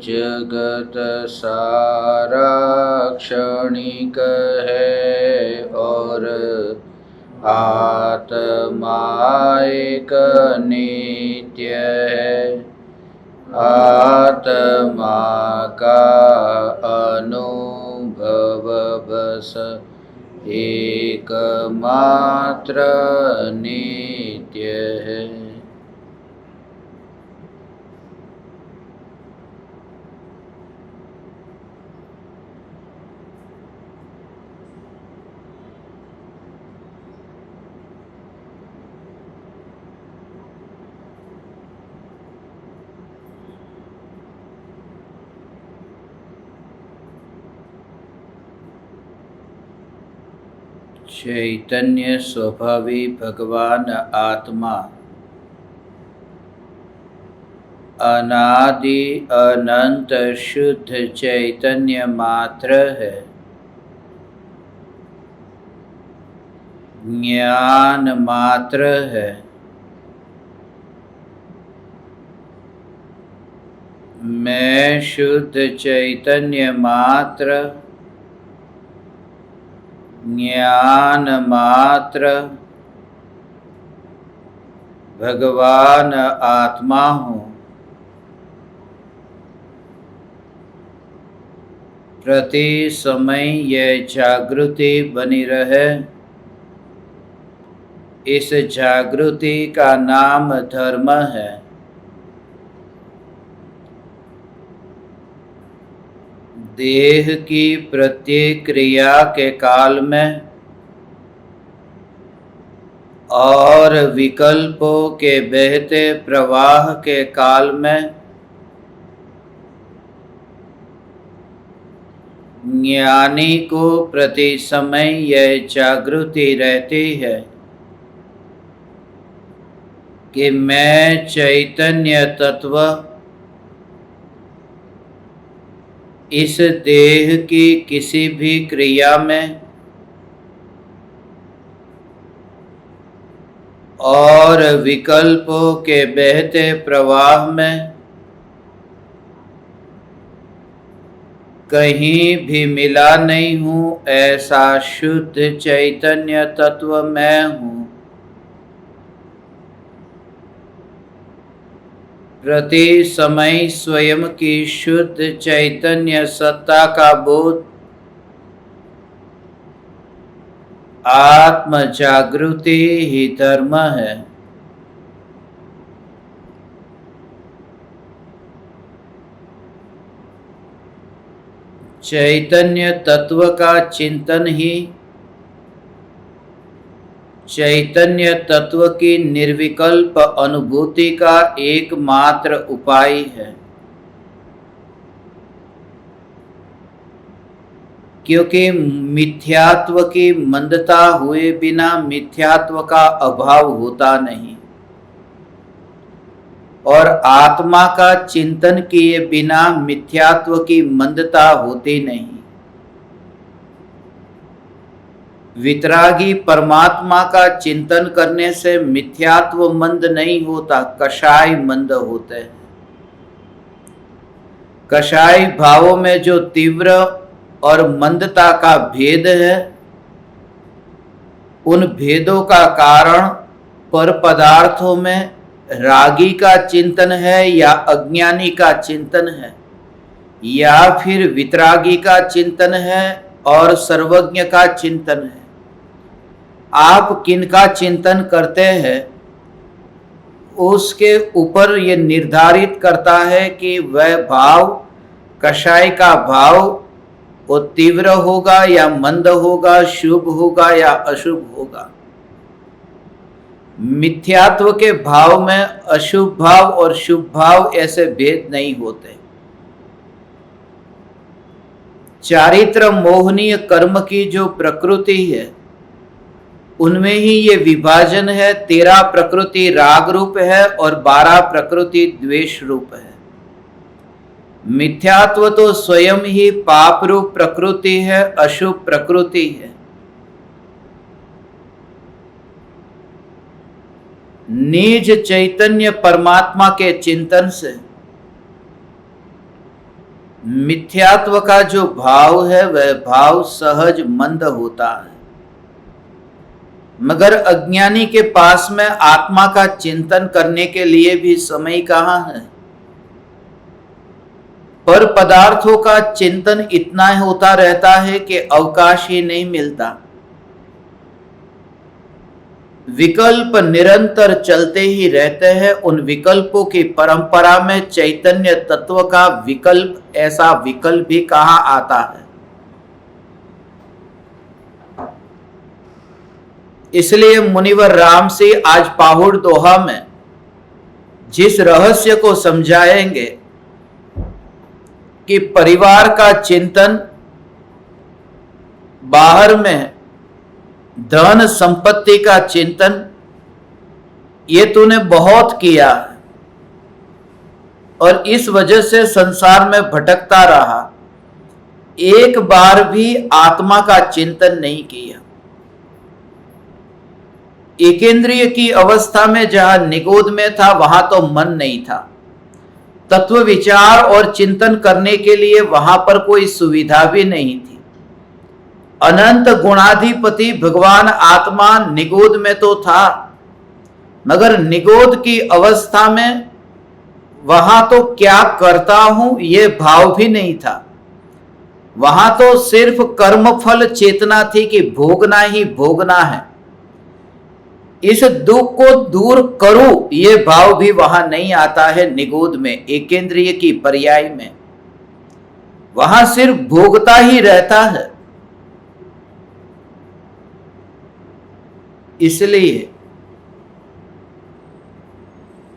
जगत सारा क्षणिक है और आत्मा एक नित्य है। आत्मा का अनुभव बस एकमात्र नित्य है। चैतन्य स्वभावी भगवान आत्मा अनादि अनंत शुद्ध चैतन्य मात्र है। ज्ञान मात्र है। मैं शुद्ध चैतन्य मात्र, ज्ञान मात्र, भगवान आत्मा हूँ। प्रति समय यह जागृति बनी रहे। इस जागृति का नाम धर्म है। देह की प्रत्येक क्रिया के काल में और विकल्पों के बहते प्रवाह के काल में ज्ञानी को प्रति समय यह जागृति रहती है कि मैं चैतन्य तत्व इस देह की किसी भी क्रिया में और विकल्पों के बहते प्रवाह में कहीं भी मिला नहीं हूँ। ऐसा शुद्ध चैतन्य तत्व मैं हूँ। प्रति समय स्वयं की शुद्ध चैतन्य सत्ता का बोध आत्म जागृति ही धर्म है। चैतन्य तत्व का चिंतन ही चैतन्य तत्व की निर्विकल्प अनुभूति का एकमात्र उपाय है। क्योंकि मिथ्यात्व की मंदता हुए बिना मिथ्यात्व का अभाव होता नहीं और आत्मा का चिंतन किए बिना मिथ्यात्व की मंदता होती नहीं। वितरागी परमात्मा का चिंतन करने से मिथ्यात्व मंद नहीं होता, कषाय मंद होते हैं। कषाय भावों में जो तीव्र और मंदता का भेद है, उन भेदों का कारण पर पदार्थों में रागी का चिंतन है या अज्ञानी का चिंतन है या फिर वितरागी का चिंतन है और सर्वज्ञ का चिंतन है। आप किनका चिंतन करते हैं उसके ऊपर यह निर्धारित करता है कि वह भाव, कषाय का भाव, वो तीव्र होगा या मंद होगा, शुभ होगा या अशुभ होगा। मिथ्यात्व के भाव में अशुभ भाव और शुभ भाव ऐसे भेद नहीं होते। चारित्र मोहनीय कर्म की जो प्रकृति है उनमें ही ये विभाजन है। 13 प्रकृति राग रूप है और 12 प्रकृति द्वेष रूप है। मिथ्यात्व तो स्वयं ही पाप रूप प्रकृति है, अशुभ प्रकृति है। निज चैतन्य परमात्मा के चिंतन से मिथ्यात्व का जो भाव है वह भाव सहज मंद होता है, मगर अज्ञानी के पास में आत्मा का चिंतन करने के लिए भी समय कहाँ है। पर पदार्थों का चिंतन इतना होता रहता है कि अवकाश ही नहीं मिलता। विकल्प निरंतर चलते ही रहते हैं। उन विकल्पों की परंपरा में चैतन्य तत्व का विकल्प, ऐसा विकल्प भी कहाँ आता है। इसलिए मुनिवर राम से आज पाहुड़ दोहा में जिस रहस्य को समझाएंगे कि परिवार का चिंतन, बाहर में धन संपत्ति का चिंतन, ये तूने बहुत किया और इस वजह से संसार में भटकता रहा, एक बार भी आत्मा का चिंतन नहीं किया। एकेंद्रिय की अवस्था में जहां निगोद में था वहां तो मन नहीं था। तत्व विचार और चिंतन करने के लिए वहां पर कोई सुविधा भी नहीं थी। अनंत गुणाधिपति भगवान आत्मा निगोद में तो था, मगर निगोद की अवस्था में वहां तो क्या करता हूं यह भाव भी नहीं था। वहां तो सिर्फ कर्मफल चेतना थी कि भोगना ही भोगना है। इस दुख को दूर करूं ये भाव भी वहां नहीं आता है। निगोद में, एकेंद्रिय की पर्याय में, वहां सिर्फ भोगता ही रहता है। इसलिए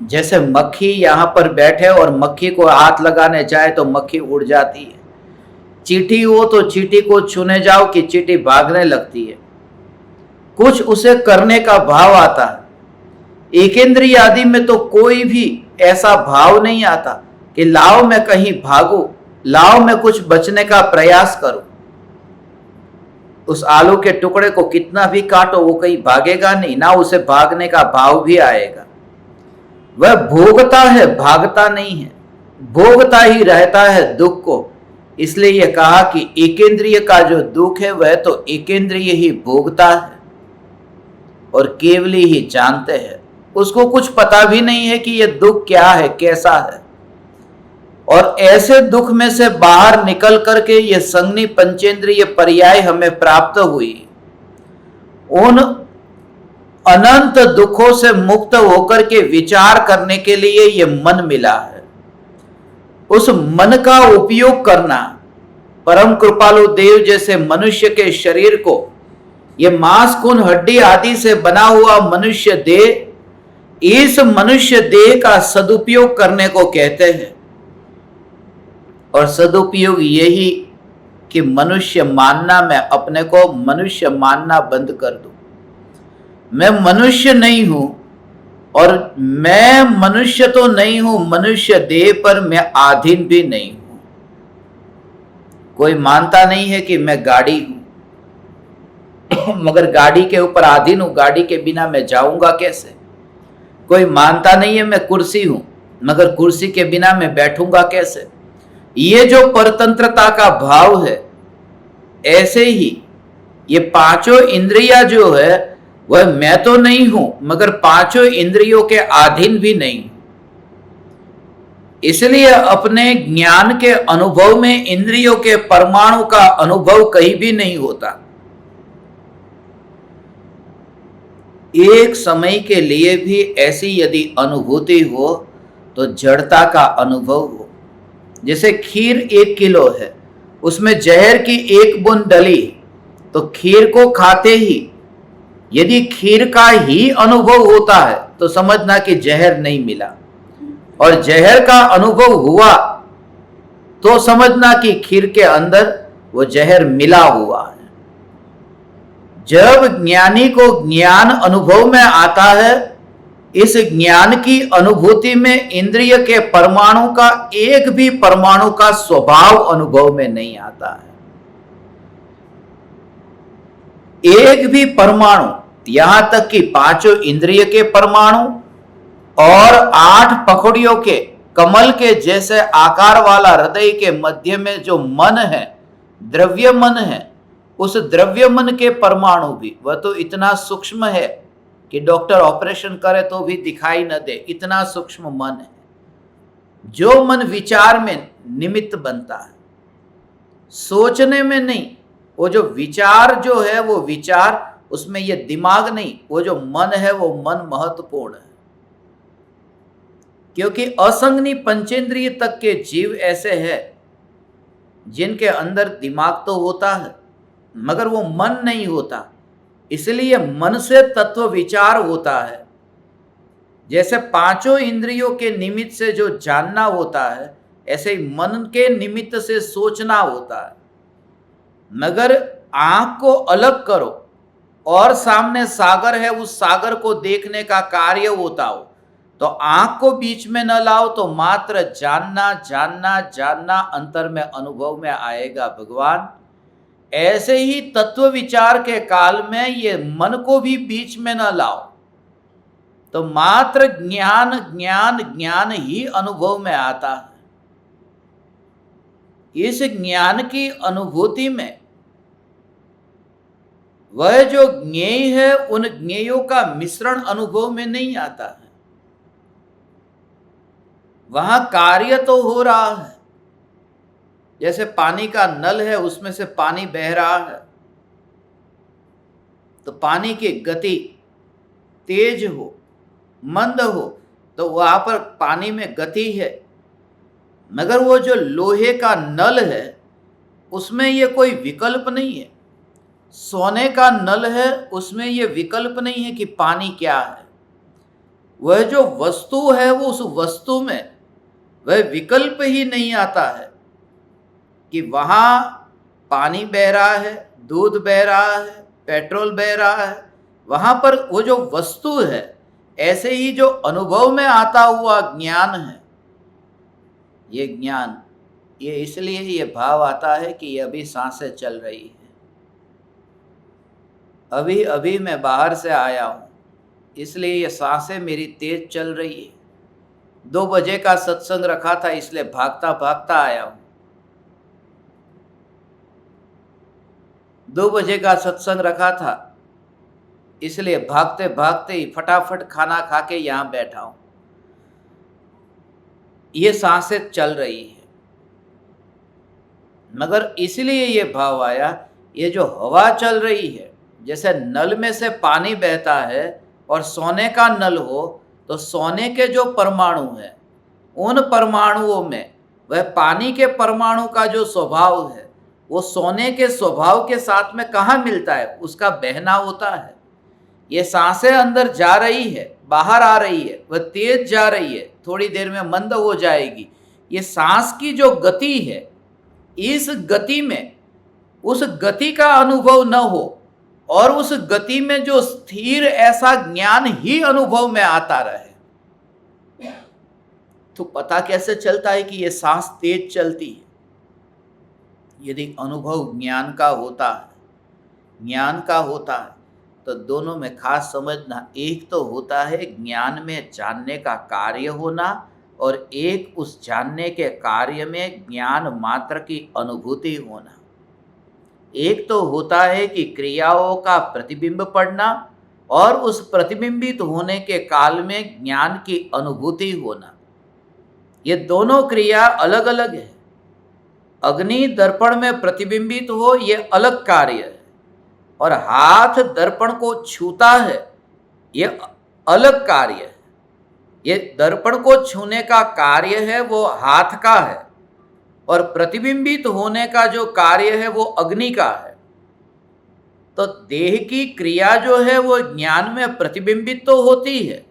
जैसे मक्खी यहां पर बैठे और मक्खी को हाथ लगाने जाए तो मक्खी उड़ जाती है। चींटी हो तो चींटी को छूने जाओ कि चींटी भागने लगती है। कुछ उसे करने का भाव आता है। एकेंद्रिय आदि में तो कोई भी ऐसा भाव नहीं आता कि लाओ मैं कहीं भागू, लाओ मैं कुछ बचने का प्रयास करूं। उस आलू के टुकड़े को कितना भी काटो वो कहीं भागेगा नहीं, ना उसे भागने का भाव भी आएगा। वह भोगता है, भागता नहीं है, भोगता ही रहता है दुख को। इसलिए यह कहा कि एकेंद्रिय का जो दुख है वह तो एकेंद्रिय ही भोगता है और केवल ही जानते हैं। उसको कुछ पता भी नहीं है कि यह दुख क्या है, कैसा है। और ऐसे दुख में से बाहर निकल करके ये संज्ञी पंचेंद्रिय पर्याय हमें प्राप्त हुई। उन अनंत दुखों से मुक्त होकर के विचार करने के लिए ये मन मिला है। उस मन का उपयोग करना, परम कृपालु देव जैसे मनुष्य के शरीर को, ये मांस खून हड्डी आदि से बना हुआ मनुष्य देह, इस मनुष्य देह का सदुपयोग करने को कहते हैं। और सदुपयोग यही कि मनुष्य मानना, मैं अपने को मनुष्य मानना बंद कर दूं। मैं मनुष्य नहीं हूं और मैं मनुष्य तो नहीं हूं, मनुष्य देह पर मैं अधीन भी नहीं हूं। कोई मानता नहीं है कि मैं गाड़ी हूं मगर गाड़ी के ऊपर अधीन हूं, गाड़ी के बिना मैं जाऊंगा कैसे। कोई मानता नहीं है मैं कुर्सी हूं मगर कुर्सी के बिना मैं बैठूंगा कैसे। ये जो परतंत्रता का भाव है, ऐसे ही ये पांचों इंद्रियां जो है वह मैं तो नहीं हूं मगर पांचों इंद्रियों के अधीन भी नहीं। इसलिए अपने ज्ञान के अनुभव में इंद्रियों के परमाणु का अनुभव कहीं भी नहीं होता। एक समय के लिए भी ऐसी यदि अनुभूति हो तो जड़ता का अनुभव हो। जैसे खीर 1 किलो है, उसमें जहर की 1 बूंद डली, तो खीर को खाते ही यदि खीर का ही अनुभव होता है तो समझना कि जहर नहीं मिला, और जहर का अनुभव हुआ तो समझना कि खीर के अंदर वो जहर मिला हुआ है। जब ज्ञानी को ज्ञान अनुभव में आता है, इस ज्ञान की अनुभूति में इंद्रिय के परमाणु का एक भी परमाणु का स्वभाव अनुभव में नहीं आता है। एक भी परमाणु, यहां तक कि 5 इंद्रिय के परमाणु और 8 पखड़ियों के कमल के जैसे आकार वाला हृदय के मध्य में जो मन है, द्रव्य मन है, उस द्रव्य मन के परमाणु भी, वह तो इतना सूक्ष्म है कि डॉक्टर ऑपरेशन करे तो भी दिखाई न दे, इतना सूक्ष्म मन है। जो मन विचार में निमित्त बनता है, सोचने में नहीं, वो जो विचार जो है वो विचार, उसमें ये दिमाग नहीं, वो जो मन है वो मन महत्वपूर्ण है। क्योंकि असंगनी पंचेंद्रिय तक के जीव ऐसे हैं जिनके अंदर दिमाग तो होता है मगर वो मन नहीं होता, इसलिए मन से तत्व विचार होता है। जैसे पांचों इंद्रियों के निमित्त से जो जानना होता है, ऐसे ही मन के निमित्त से सोचना होता है। मगर आंख को अलग करो और सामने सागर है, उस सागर को देखने का कार्य होता हो, तो आंख को बीच में न लाओ तो मात्र जानना जानना जानना अंतर में अनुभव में आएगा भगवान। ऐसे ही तत्व विचार के काल में ये मन को भी बीच में न लाओ तो मात्र ज्ञान ज्ञान ज्ञान ही अनुभव में आता है। इस ज्ञान की अनुभूति में वह जो ज्ञेय है, उन ज्ञेयों का मिश्रण अनुभव में नहीं आता है। वहां कार्य तो हो रहा है, जैसे पानी का नल है, उसमें से पानी बह रहा है, तो पानी की गति तेज हो मंद हो तो वहां पर पानी में गति है। मगर वो जो लोहे का नल है उसमें ये कोई विकल्प नहीं है, सोने का नल है उसमें ये विकल्प नहीं है कि पानी क्या है। वह जो वस्तु है वो उस वस्तु में वह विकल्प ही नहीं आता है कि वहाँ पानी बह रहा है, दूध बह रहा है, पेट्रोल बह रहा है, वहाँ पर वो जो वस्तु है। ऐसे ही जो अनुभव में आता हुआ ज्ञान है, ये ज्ञान, ये इसलिए ये भाव आता है कि ये अभी सांसें चल रही है। अभी अभी मैं बाहर से आया हूँ, इसलिए ये सांसें मेरी तेज चल रही है। 2 बजे का सत्संग रखा था, इसलिए भागता भागता आया हूँ। 2 बजे का सत्संग रखा था, इसलिए भागते भागते ही फटाफट खाना खा के यहाँ बैठा हूँ। ये सांसें चल रही है, मगर इसलिए ये भाव आया, ये जो हवा चल रही है, जैसे नल में से पानी बहता है और सोने का नल हो तो सोने के जो परमाणु हैं, उन परमाणुओं में वह पानी के परमाणु का जो स्वभाव है वो सोने के स्वभाव के साथ में कहाँ मिलता है, उसका बहना होता है। ये सांसें अंदर जा रही है, बाहर आ रही है, वह तेज जा रही है, थोड़ी देर में मंद हो जाएगी। ये सांस की जो गति है, इस गति में उस गति का अनुभव न हो और उस गति में जो स्थिर ऐसा ज्ञान ही अनुभव में आता रहे, तो पता कैसे चलता है कि ये सांस तेज चलती है? यदि अनुभव ज्ञान का होता है तो दोनों में खास समझना, एक तो होता है ज्ञान में जानने का कार्य होना और एक उस जानने के कार्य में ज्ञान मात्र की अनुभूति होना। एक तो होता है कि क्रियाओं का प्रतिबिंब पड़ना और उस प्रतिबिंबित होने के काल में ज्ञान की अनुभूति होना। ये दोनों क्रिया अलग अलग है। अग्नि दर्पण में प्रतिबिंबित हो, ये अलग कार्य है, और हाथ दर्पण को छूता है, ये अलग कार्य है। ये दर्पण को छूने का कार्य है वो हाथ का है, और प्रतिबिंबित होने का जो कार्य है वो अग्नि का है। तो देह की क्रिया जो है वो ज्ञान में प्रतिबिंबित तो होती है,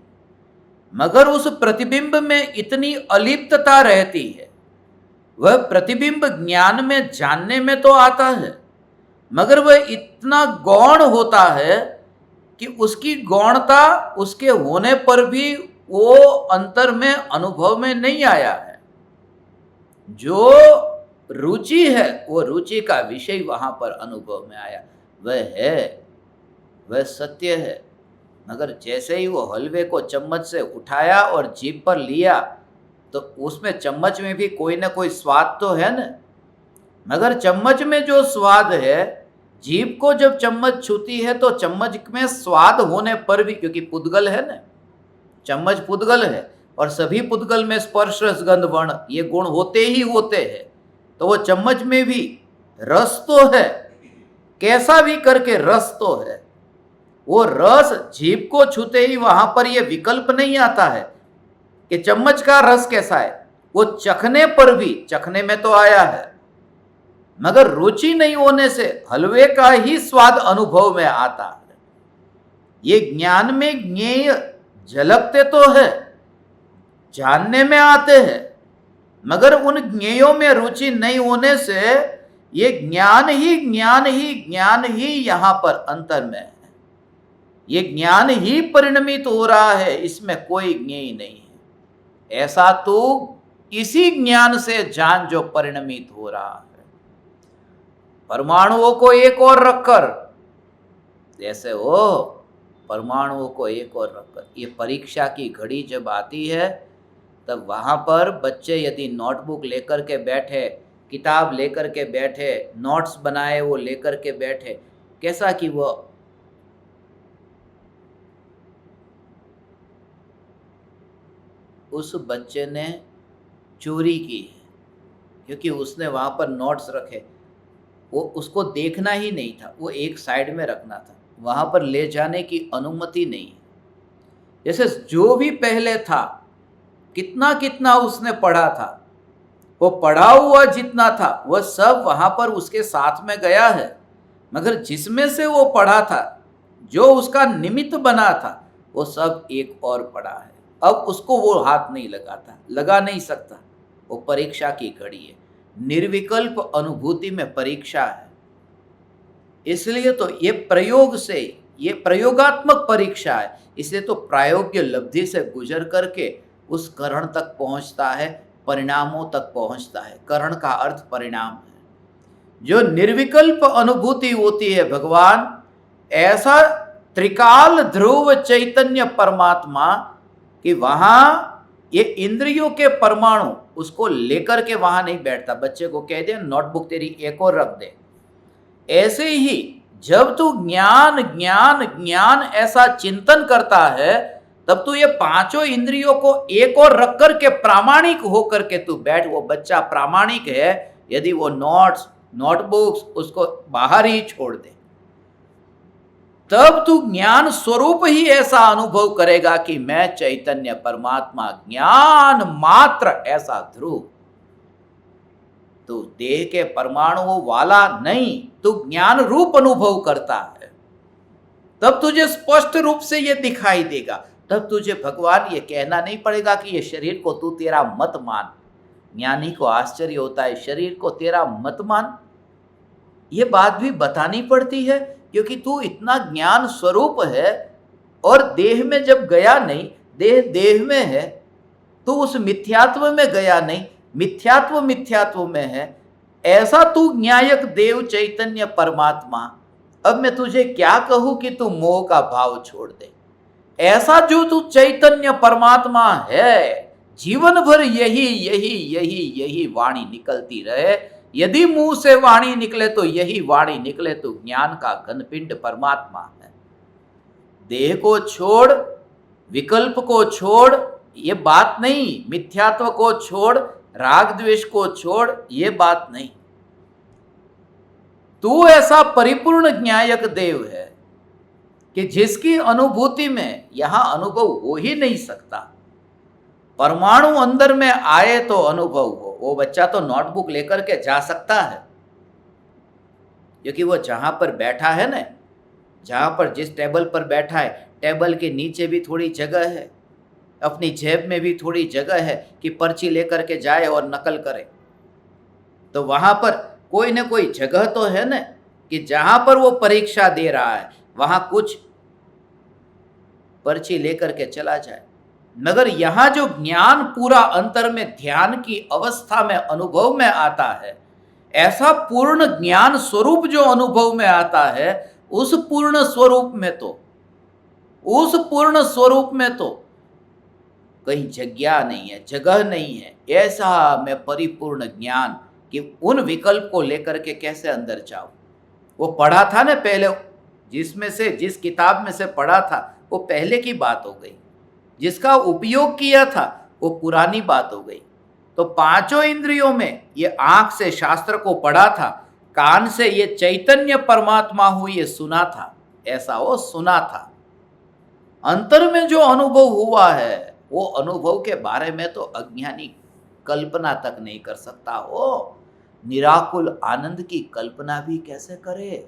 मगर उस प्रतिबिंब में इतनी अलिप्तता रहती है। वह प्रतिबिंब ज्ञान में जानने में तो आता है, मगर वह इतना गौण होता है कि उसकी गौणता उसके होने पर भी वो अंतर में अनुभव में नहीं आया है। जो रुचि है वो रुचि का विषय वहां पर अनुभव में आया, वह है, वह सत्य है। मगर जैसे ही वो हलवे को चम्मच से उठाया और जीभ पर लिया तो उसमें चम्मच में भी कोई ना कोई स्वाद तो है ना। मगर चम्मच में जो स्वाद है, जीभ को जब चम्मच छूती है तो चम्मच में स्वाद होने पर भी, क्योंकि पुद्गल है ना, चम्मच पुद्गल है और सभी पुद्गल में स्पर्श रस गंध वर्ण ये गुण होते ही होते हैं, तो वो चम्मच में भी रस तो है, कैसा भी करके रस तो है। वो रस जीभ को छूते ही वहां पर ये विकल्प नहीं आता है कि चम्मच का रस कैसा है, वो चखने पर भी, चखने में तो आया है मगर रुचि नहीं होने से हलवे का ही स्वाद अनुभव में आता है। ये ज्ञान में ज्ञेय झलकते तो है, जानने में आते हैं, मगर उन ज्ञेयों में रुचि नहीं होने से ये ज्ञान ही ज्ञान ही ज्ञान ही यहां पर अंतर में है। ये ज्ञान ही परिणमित हो रहा है, इसमें कोई ज्ञेय नहीं है। ऐसा तो इसी ज्ञान से जान जो परिणमित हो रहा है। परमाणुओं को एक और रखकर, जैसे हो परमाणुओं को एक और रखकर, ये परीक्षा की घड़ी जब आती है तब वहां पर बच्चे यदि नोटबुक लेकर के बैठे, किताब लेकर के बैठे, नोट्स बनाए वो लेकर के बैठे, कैसा कि वो उस बच्चे ने चोरी की है, क्योंकि उसने वहां पर नोट्स रखे, वो उसको देखना ही नहीं था, वो एक साइड में रखना था, वहां पर ले जाने की अनुमति नहीं है। जैसे जो भी पहले था, कितना कितना उसने पढ़ा था, वो पढ़ा हुआ जितना था वह सब वहां पर उसके साथ में गया है, मगर जिसमें से वो पढ़ा था, जो उसका निमित्त बना था, वो सब एक और पढ़ा है। अब उसको वो हाथ नहीं लगाता, लगा नहीं सकता। वो परीक्षा की घड़ी है, निर्विकल्प अनुभूति में परीक्षा है। इसलिए तो ये प्रयोग से, ये प्रयोगात्मक परीक्षा है, इसलिए तो प्रायोग्य लब्धि से गुजर करके उस करण तक पहुंचता है, परिणामों तक पहुंचता है। करण का अर्थ परिणाम है। जो निर्विकल्प अनुभूति होती है भगवान, ऐसा त्रिकाल ध्रुव चैतन्य परमात्मा कि वहां ये इंद्रियों के परमाणु उसको लेकर के वहां नहीं बैठता। बच्चे को कह दे नोटबुक तेरी एक और रख दे। ऐसे ही जब तू ज्ञान ज्ञान ज्ञान ऐसा चिंतन करता है, तब तू ये पांचों इंद्रियों को एक और रख करके प्रामाणिक होकर के तू बैठ। वो बच्चा प्रामाणिक है यदि वो नोट्स नोटबुक्स उसको बाहर ही छोड़ दे, तब तू ज्ञान स्वरूप ही ऐसा अनुभव करेगा कि मैं चैतन्य परमात्मा ज्ञान मात्र ऐसा ध्रुव। तू देह के परमाणुओं वाला नहीं, तू ज्ञान रूप अनुभव करता है। तब तुझे स्पष्ट रूप से ये दिखाई देगा। तब तुझे भगवान ये कहना नहीं पड़ेगा कि ये शरीर को तू तेरा मत मान। ज्ञानी को आश्चर्य होता है, शरीर को तेरा मत मान, ये बात भी बतानी पड़ती है, क्योंकि तू इतना ज्ञान स्वरूप है और देह में जब गया नहीं, देह देह में है, तू उस मिथ्यात्व में गया नहीं, मिथ्यात्व मिथ्यात्व में है। ऐसा तू न्यायक देव चैतन्य परमात्मा, अब मैं तुझे क्या कहूं कि तू मोह का भाव छोड़ दे। ऐसा जो तू चैतन्य परमात्मा है, जीवन भर यही यही यही यही वाणी निकलती रहे। यदि मुंह से वाणी निकले तो यही वाणी निकले, तो ज्ञान का घनपिंड परमात्मा है। देह को छोड़, विकल्प को छोड़, ये बात नहीं, मिथ्यात्व को छोड़, राग द्वेष को छोड़, ये बात नहीं। तू ऐसा परिपूर्ण ज्ञायक देव है कि जिसकी अनुभूति में यहां अनुभव हो ही नहीं सकता। परमाणु अंदर में आए तो अनुभव हो। वो बच्चा तो नोटबुक लेकर के जा सकता है, क्योंकि वो जहां पर बैठा है ना, जहां पर जिस टेबल पर बैठा है, टेबल के नीचे भी थोड़ी जगह है, अपनी जेब में भी थोड़ी जगह है कि पर्ची लेकर के जाए और नकल करे। तो वहां पर कोई ना कोई जगह तो है ना कि जहां पर वो परीक्षा दे रहा है वहां कुछ पर्ची लेकर के चला जाए। मगर यहां जो ज्ञान पूरा अंतर में ध्यान की अवस्था में अनुभव में आता है, ऐसा पूर्ण ज्ञान स्वरूप जो अनुभव में आता है, उस पूर्ण स्वरूप में तो कहीं जगह नहीं है, जगह नहीं है, ऐसा मैं परिपूर्ण ज्ञान कि उन विकल्प को लेकर के कैसे अंदर जाऊं। वो पढ़ा था ना पहले, जिसमें से जिस किताब में से पढ़ा था वो पहले की बात हो गई, जिसका उपयोग किया था वो पुरानी बात हो गई। तो पांचों इंद्रियों में ये आंख से शास्त्र को पढ़ा था, कान से ये चैतन्य परमात्मा हूं ये सुना था, ऐसा वो सुना था। अंतर में जो अनुभव हुआ है वो अनुभव के बारे में तो अज्ञानी कल्पना तक नहीं कर सकता हो। निराकुल आनंद की कल्पना भी कैसे करे,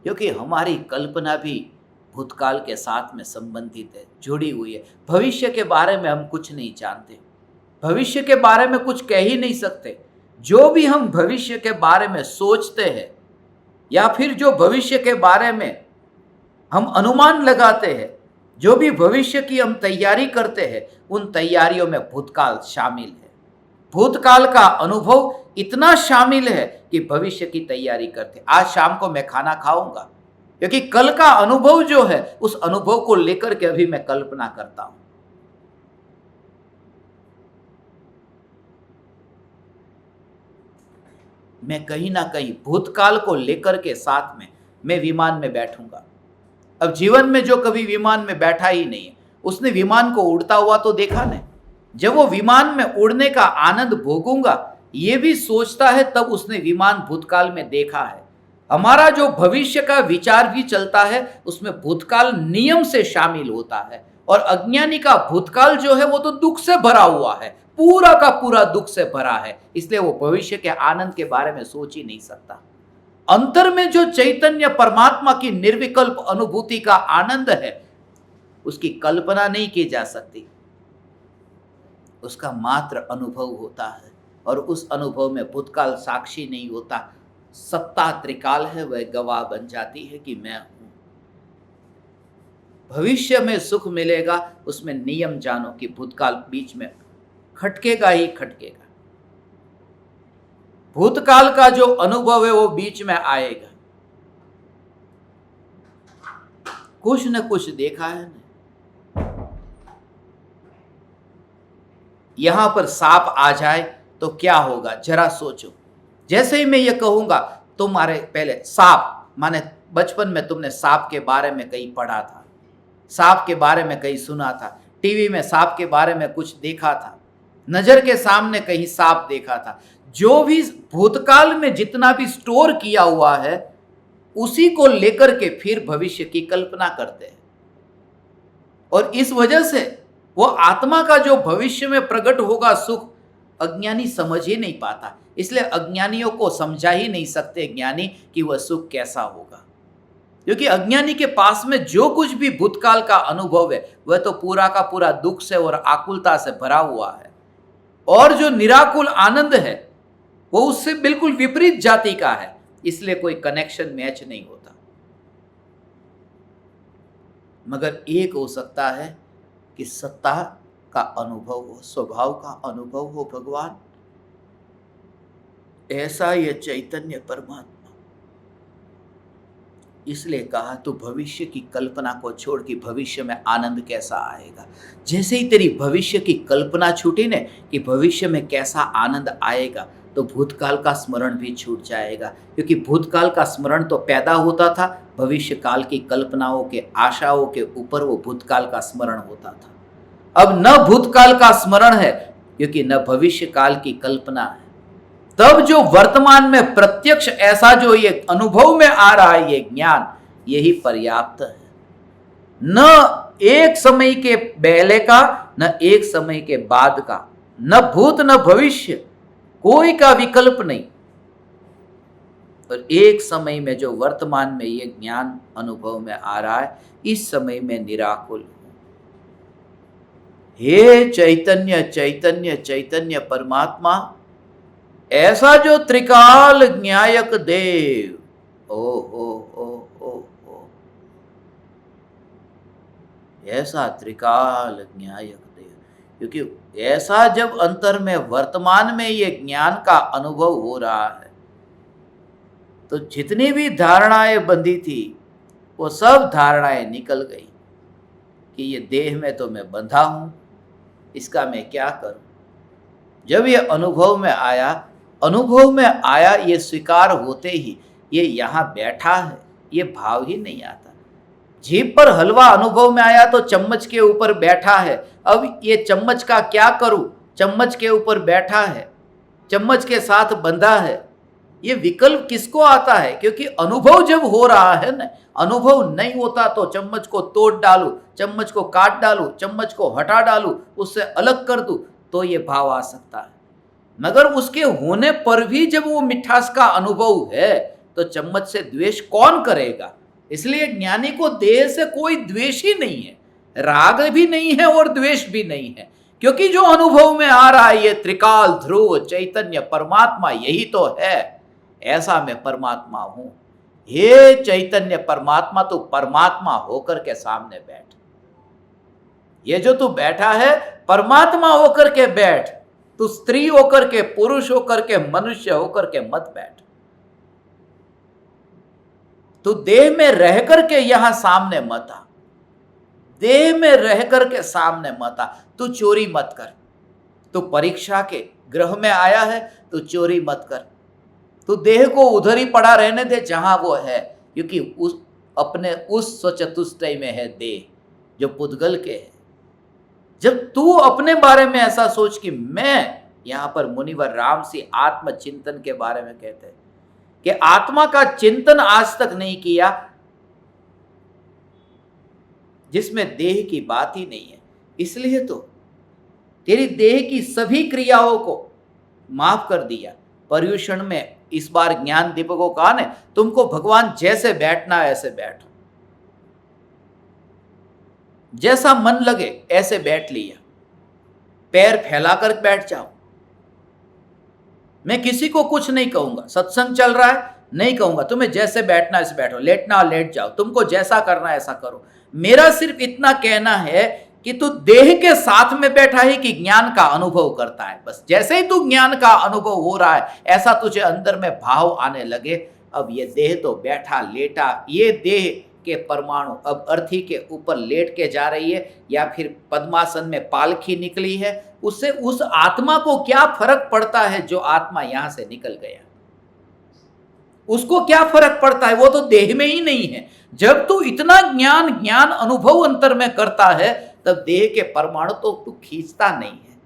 क्योंकि हमारी कल्पना भी भूतकाल के साथ में संबंधित है, जुड़ी हुई है। भविष्य के बारे में हम कुछ नहीं जानते, भविष्य के बारे में कुछ कह ही नहीं सकते। जो भी हम भविष्य के बारे में सोचते हैं या फिर जो भविष्य के बारे में हम अनुमान लगाते हैं, जो भी भविष्य की हम तैयारी करते हैं, उन तैयारियों में भूतकाल शामिल है। भूतकाल का अनुभव इतना शामिल है कि भविष्य की तैयारी करते। आज शाम को मैं खाना खाऊंगा, क्योंकि कल का अनुभव जो है उस अनुभव को लेकर के अभी मैं कल्पना करता हूं। मैं कहीं ना कहीं भूतकाल को लेकर के साथ में मैं विमान में बैठूंगा। अब जीवन में जो कभी विमान में बैठा ही नहीं है, उसने विमान को उड़ता हुआ तो देखा नहीं। जब वो विमान में उड़ने का आनंद भोगूंगा ये भी सोचता है, तब उसने विमान भूतकाल में देखा है। हमारा जो भविष्य का विचार भी चलता है उसमें भूतकाल नियम से शामिल होता है, और अज्ञानी का भूतकाल जो है वो तो दुख से भरा हुआ है, पूरा का पूरा दुख से भरा है, इसलिए वो भविष्य के आनंद के बारे में सोच ही नहीं सकता। अंतर में जो चैतन्य परमात्मा की निर्विकल्प अनुभूति का आनंद है उसकी कल्पना नहीं की जा सकती, उसका मात्र अनुभव होता है, और उस अनुभव में भूतकाल साक्षी नहीं होता। सत्ता त्रिकाल है, वह गवाह बन जाती है कि मैं हूं। भविष्य में सुख मिलेगा, उसमें नियम जानो कि भूतकाल बीच में खटकेगा ही खटकेगा। भूतकाल का जो अनुभव है वो बीच में आएगा। कुछ न कुछ देखा है ना। यहां पर सांप आ जाए तो क्या होगा जरा सोचो। जैसे ही मैं ये कहूंगा तुम्हारे पहले सांप, माने बचपन में तुमने सांप के बारे में कहीं पढ़ा था, सांप के बारे में कहीं सुना था, टीवी में सांप के बारे में कुछ देखा था, नजर के सामने कहीं सांप देखा था। जो भी भूतकाल में जितना भी स्टोर किया हुआ है उसी को लेकर के फिर भविष्य की कल्पना करते हैं, और इस वजह से वो आत्मा का जो भविष्य में प्रकट होगा सुख अज्ञानी समझ ही नहीं पाता। इसलिए अज्ञानियों को समझा ही नहीं सकते ज्ञानी कि वह सुख कैसा होगा, क्योंकि अज्ञानी के पास में जो कुछ भी भूतकाल का अनुभव है वह तो पूरा का पूरा दुख से और आकुलता से भरा हुआ है, और जो निराकुल आनंद है वो उससे बिल्कुल विपरीत जाति का है, इसलिए कोई कनेक्शन मैच नहीं होता। मगर एक हो सकता है कि सत्ता का अनुभव हो, स्वभाव का अनुभव हो भगवान, ऐसा ये चैतन्य परमात्मा। इसलिए कहा तू भविष्य की कल्पना को छोड़ कि भविष्य में आनंद कैसा आएगा। जैसे ही तेरी भविष्य की कल्पना छूटी ने कि भविष्य में कैसा आनंद आएगा, तो भूतकाल का स्मरण भी छूट जाएगा, क्योंकि भूतकाल का स्मरण तो पैदा होता था, भविष्य काल की कल्पनाओं के आशाओं के ऊपर वो भूतकाल का स्मरण होता था। अब न भूतकाल का स्मरण है क्योंकि न भविष्य काल की कल्पना है। तब जो वर्तमान में प्रत्यक्ष ऐसा जो ये अनुभव में आ रहा है, ये ज्ञान, यही पर्याप्त है। न एक समय के पहले का, न एक समय के बाद का, न भूत न भविष्य, कोई का विकल्प नहीं। और एक समय में जो वर्तमान में ये ज्ञान अनुभव में आ रहा है, इस समय में निराकुल हूं। हे चैतन्य चैतन्य चैतन्य परमात्मा, ऐसा जो त्रिकाल ज्ञायक देव, ओ ओ ओ ओ ओ, ऐसा त्रिकाल ज्ञायक देव, क्योंकि ऐसा जब अंतर में वर्तमान में ये ज्ञान का अनुभव हो रहा है, तो जितनी भी धारणाएं बंधी थी वो सब धारणाएं निकल गई कि ये देह में तो मैं बंधा हूँ, इसका मैं क्या करूँ। जब ये अनुभव में आया, ये स्वीकार होते ही ये यहाँ बैठा है, ये भाव ही नहीं आता। जीभ पर हलवा अनुभव में आया तो चम्मच के ऊपर बैठा है, अब ये चम्मच का क्या करूं, चम्मच के ऊपर बैठा है, चम्मच के साथ बंधा है। ये विकल्प किसको आता है? क्योंकि अनुभव जब हो रहा है ना, अनुभव नहीं होता तो चम्मच को तोड़ डालूं, चम्मच को काट डालूं, चम्मच को हटा डालूं, उससे अलग कर दूं, तो ये भाव आ सकता है। मगर उसके होने पर भी जब वो मिठास का अनुभव है तो चम्मच से द्वेष कौन करेगा? इसलिए ज्ञानी को देह से कोई द्वेष ही नहीं है, राग भी नहीं है और द्वेष भी नहीं है। क्योंकि जो अनुभव में आ रहा है ये त्रिकाल ध्रुव चैतन्य परमात्मा यही तो है, ऐसा मैं परमात्मा हूं। हे चैतन्य परमात्मा, तू परमात्मा होकर के सामने बैठ। ये जो तू बैठा है परमात्मा होकर के बैठ, तू स्त्री होकर के, पुरुष होकर के, मनुष्य होकर के मत बैठ। तू देह में रह करके यहां सामने मत आ, देह में रह करके सामने मत आ। तू चोरी मत कर, तू परीक्षा के ग्रह में आया है, तू चोरी मत कर। तू देह को उधर ही पड़ा रहने दे जहां वो है, क्योंकि उस स्वचतुष्टय में है देह जो पुद्गल के है। जब तू अपने बारे में ऐसा सोच कि मैं, यहां पर मुनिवर राम सी आत्मचिंतन के बारे में कहते हैं कि आत्मा का चिंतन आज तक नहीं किया, जिसमें देह की बात ही नहीं है। इसलिए तो तेरी देह की सभी क्रियाओं को माफ कर दिया। पर्युषण में इस बार ज्ञान दीपक को कहा ने, तुमको भगवान जैसे बैठना है ऐसे बैठो, जैसा मन लगे ऐसे बैठ लिया, पैर फैलाकर बैठ जाओ। मैं किसी को कुछ नहीं कहूंगा, सत्संग चल रहा है नहीं कहूंगा, तुम्हें जैसे बैठना है ऐसे बैठो, लेटना लेट जाओ, तुमको जैसा करना है ऐसा करो। मेरा सिर्फ इतना कहना है कि तू देह के साथ में बैठा है कि ज्ञान का अनुभव करता है। बस जैसे ही तू ज्ञान का अनुभव हो रहा है ऐसा तुझे अंदर में भाव आने लगे, अब ये देह तो बैठा लेटा, ये देह के परमाणु अब अर्थी के ऊपर लेट के जा रही है या फिर पद्मासन में पालखी निकली है, उससे उस आत्मा को क्या फर्क पड़ता है जो आत्मा यहां से निकल गया? उसको क्या फर्क पड़ता है? वो तो देह में ही नहीं है। जब तू इतना ज्ञान अनुभव अंतर में करता है तब देह के परमाणु तो तू खींचता नहीं है,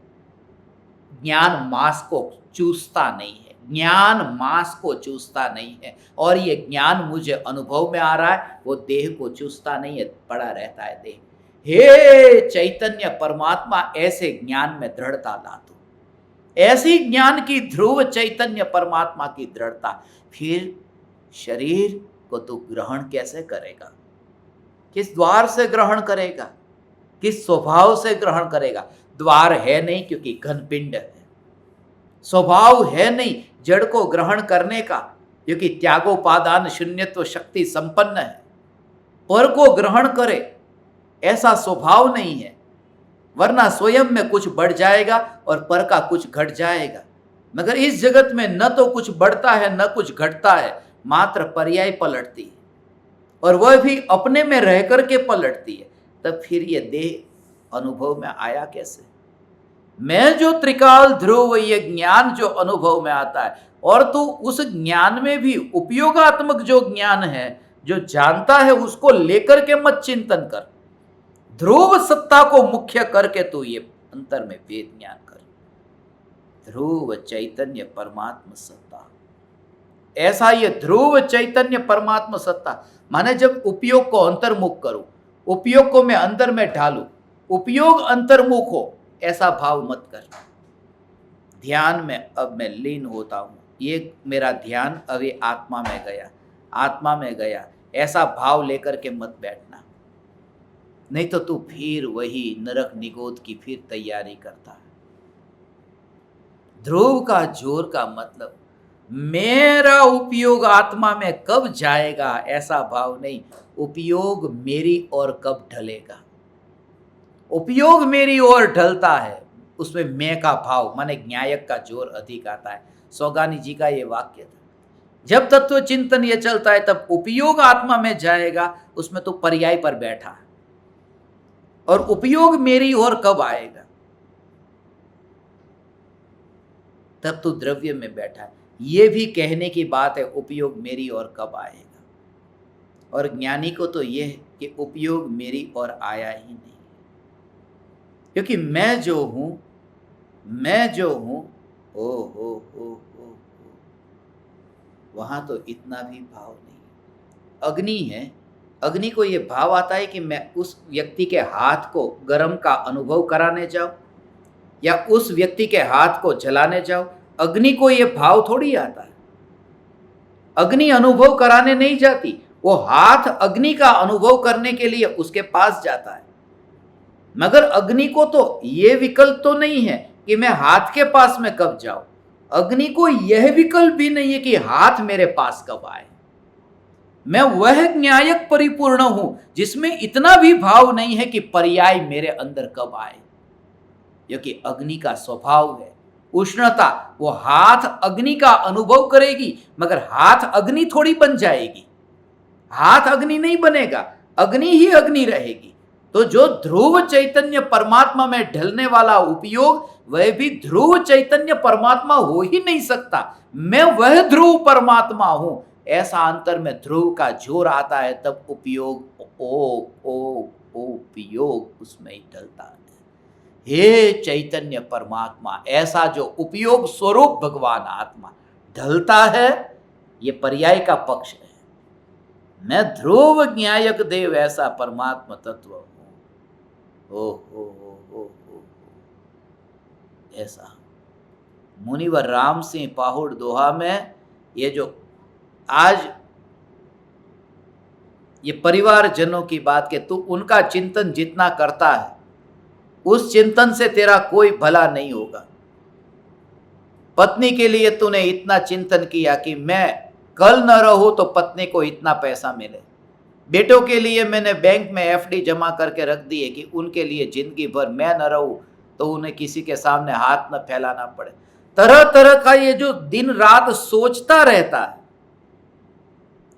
ज्ञान मांस को चूसता नहीं है, ज्ञान मांस को चूसता नहीं है। और ये ज्ञान मुझे अनुभव में आ रहा है, वो देह को चूसता नहीं है, पड़ा रहता है देह। हे चैतन्य परमात्मा, ऐसे ज्ञान में दृढ़ता ला दो, ऐसी ज्ञान की ध्रुव चैतन्य परमात्मा की दृढ़ता। फिर शरीर को तू ग्रहण कैसे करेगा? किस द्वार से ग्रहण करेगा? किस स्वभाव से ग्रहण करेगा? द्वार है नहीं क्योंकि घनपिंड है, स्वभाव है नहीं जड़ को ग्रहण करने का क्योंकि त्यागोपादान शून्यत्व शक्ति संपन्न है। पर को ग्रहण करे ऐसा स्वभाव नहीं है, वरना स्वयं में कुछ बढ़ जाएगा और पर का कुछ घट जाएगा। मगर इस जगत में न तो कुछ बढ़ता है न कुछ घटता है, मात्र पर्याय पलटती है, और वह भी अपने में रह करके पलटती है। तब फिर ये देह अनुभव में आया कैसे? मैं जो त्रिकाल ध्रुव, ये ज्ञान जो अनुभव में आता है, और तू उस ज्ञान में भी उपयोगात्मक जो ज्ञान है, जो जानता है, उसको लेकर के मत चिंतन कर। ध्रुव सत्ता को मुख्य करके तू ये अंतर में वेद ज्ञान कर। ध्रुव चैतन्य परमात्मा सत्ता, ऐसा ये ध्रुव चैतन्य परमात्मा सत्ता माने जब उपयोग को अंतर्मुख करूं, उपयोग को मैं अंदर में ढालूं, उपयोग अंतर्मुख हो, ऐसा भाव मत कर। ध्यान में अब मैं लीन होता हूं, ये मेरा ध्यान अभी आत्मा में गया, आत्मा में गया, ऐसा भाव लेकर के मत बैठना, नहीं तो तू फिर वही नरक निगोद की फिर तैयारी करता है। ध्रुव का जोर का मतलब मेरा उपयोग आत्मा में कब जाएगा ऐसा भाव नहीं, उपयोग मेरी ओर कब ढलेगा। उपयोग मेरी ओर ढलता है, उसमें मैं का भाव माने न्यायक का जोर अधिक आता है। सौगानी जी का ये वाक्य था, जब तत्व चिंतन ये चलता है तब उपयोग आत्मा में जाएगा, उसमें तो पर्याय पर बैठा है। और उपयोग मेरी ओर कब आएगा? तब तो द्रव्य में बैठा है। ये भी कहने की बात है, उपयोग मेरी ओर कब आएगा। और ज्ञानी को तो यह है कि उपयोग मेरी ओर आया ही नहीं, क्योंकि मैं जो हूं, ओ हो, वहां तो इतना भी भाव नहीं। अग्नि है, अग्नि को यह भाव आता है कि मैं उस व्यक्ति के हाथ को गर्म का अनुभव कराने जाऊं या उस व्यक्ति के हाथ को जलाने जाऊं। अग्नि को यह भाव थोड़ी आता है। अग्नि अनुभव कराने नहीं जाती, वो हाथ अग्नि का अनुभव करने के लिए उसके पास जाता है। मगर अग्नि को तो यह विकल्प तो नहीं है कि मैं हाथ के पास में कब जाऊं। अग्नि को यह विकल्प भी नहीं है कि हाथ मेरे पास कब आए। मैं वह न्यायक परिपूर्ण हूं जिसमें इतना भी भाव नहीं है कि पर्याय मेरे अंदर कब आए, क्योंकि अग्नि का स्वभाव है उष्णता। वो हाथ अग्नि का अनुभव करेगी, मगर हाथ अग्नि थोड़ी बन जाएगी। हाथ अग्नि नहीं बनेगा, अग्नि ही अग्नि रहेगी। तो जो ध्रुव चैतन्य परमात्मा में ढलने वाला उपयोग, वह भी ध्रुव चैतन्य परमात्मा हो ही नहीं सकता। मैं वह ध्रुव परमात्मा हूं। ऐसा अंतर में ध्रुव का जोर आता है, तब उपयोग उपयोग उसमें ही ढलता है। हे चैतन्य परमात्मा, ऐसा जो उपयोग स्वरूप भगवान आत्मा ढलता है, ये पर्याय का पक्ष है। मैं ध्रुव ज्ञायक देव ऐसा परमात्मा तत्व हूं। हो ऐसा मुनिवर राम सिंह पाहुड़ दोहा में ये जो आज ये परिवार जनों की बात के, तू उनका चिंतन जितना करता है, उस चिंतन से तेरा कोई भला नहीं होगा। पत्नी के लिए तूने इतना चिंतन किया कि मैं कल न रहूं तो पत्नी को इतना पैसा मिले। बेटों के लिए मैंने बैंक में एफडी जमा करके रख दी है कि उनके लिए जिंदगी भर मैं न रहूं तो उन्हें किसी के सामने हाथ न फैलाना पड़े। तरह तरह का ये जो दिन रात सोचता रहता है,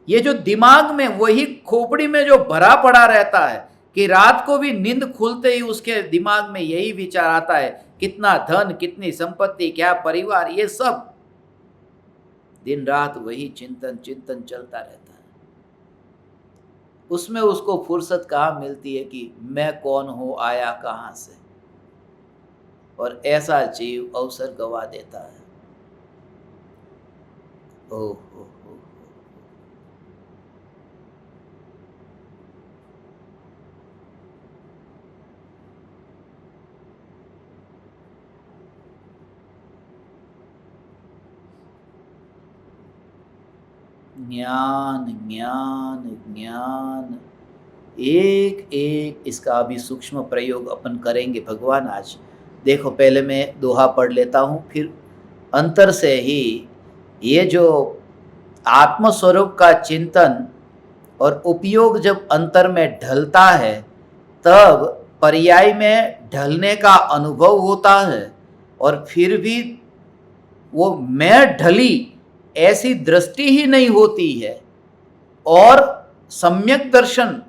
ये जो दिमाग में, वही खोपड़ी में जो भरा पड़ा रहता है कि रात को भी नींद खुलते ही उसके दिमाग में यही विचार आता है, कितना धन, कितनी संपत्ति, क्या परिवार, ये सब दिन रात वही चिंतन चलता रहता है। उसमें उसको फुर्सत कहाँ मिलती है कि मैं कौन हूं, आया कहां से। और ऐसा जीव अवसर गवा देता है। ओह ज्ञान ज्ञान ज्ञान, एक एक इसका अभी सूक्ष्म प्रयोग अपन करेंगे भगवान आज। देखो, पहले मैं दोहा पढ़ लेता हूँ, फिर अंतर से ही ये जो आत्मस्वरूप का चिंतन और उपयोग जब अंतर में ढलता है, तब पर्याय में ढलने का अनुभव होता है। और फिर भी वो मैं ढली ऐसी दृष्टि ही नहीं होती है। और सम्यक दर्शन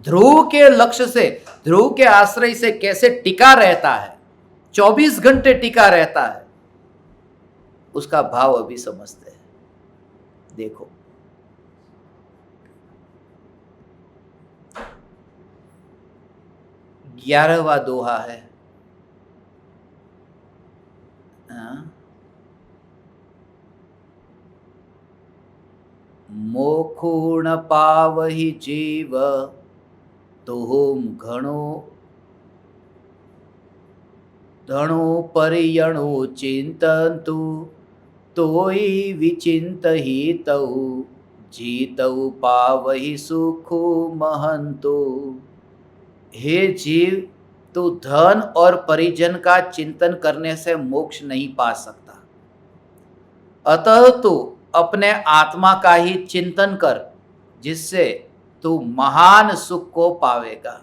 ध्रुव के लक्ष्य से, ध्रुव के आश्रय से कैसे टिका रहता है, 24 घंटे टिका रहता है, उसका भाव अभी समझते हैं। देखो, ग्यारहवा दोहा है। मोखो न पावहि जीव तुहुम घणो धणो परियणो चिंतन्तु तोई विचिंतहि तऊ जीतऊ पावहि सुखो महंतो। हे जीव, तू धन और परिजन का चिंतन करने से मोक्ष नहीं पा सकता। अतः तू अपने आत्मा का ही चिंतन कर, जिससे तू महान सुख को पावेगा।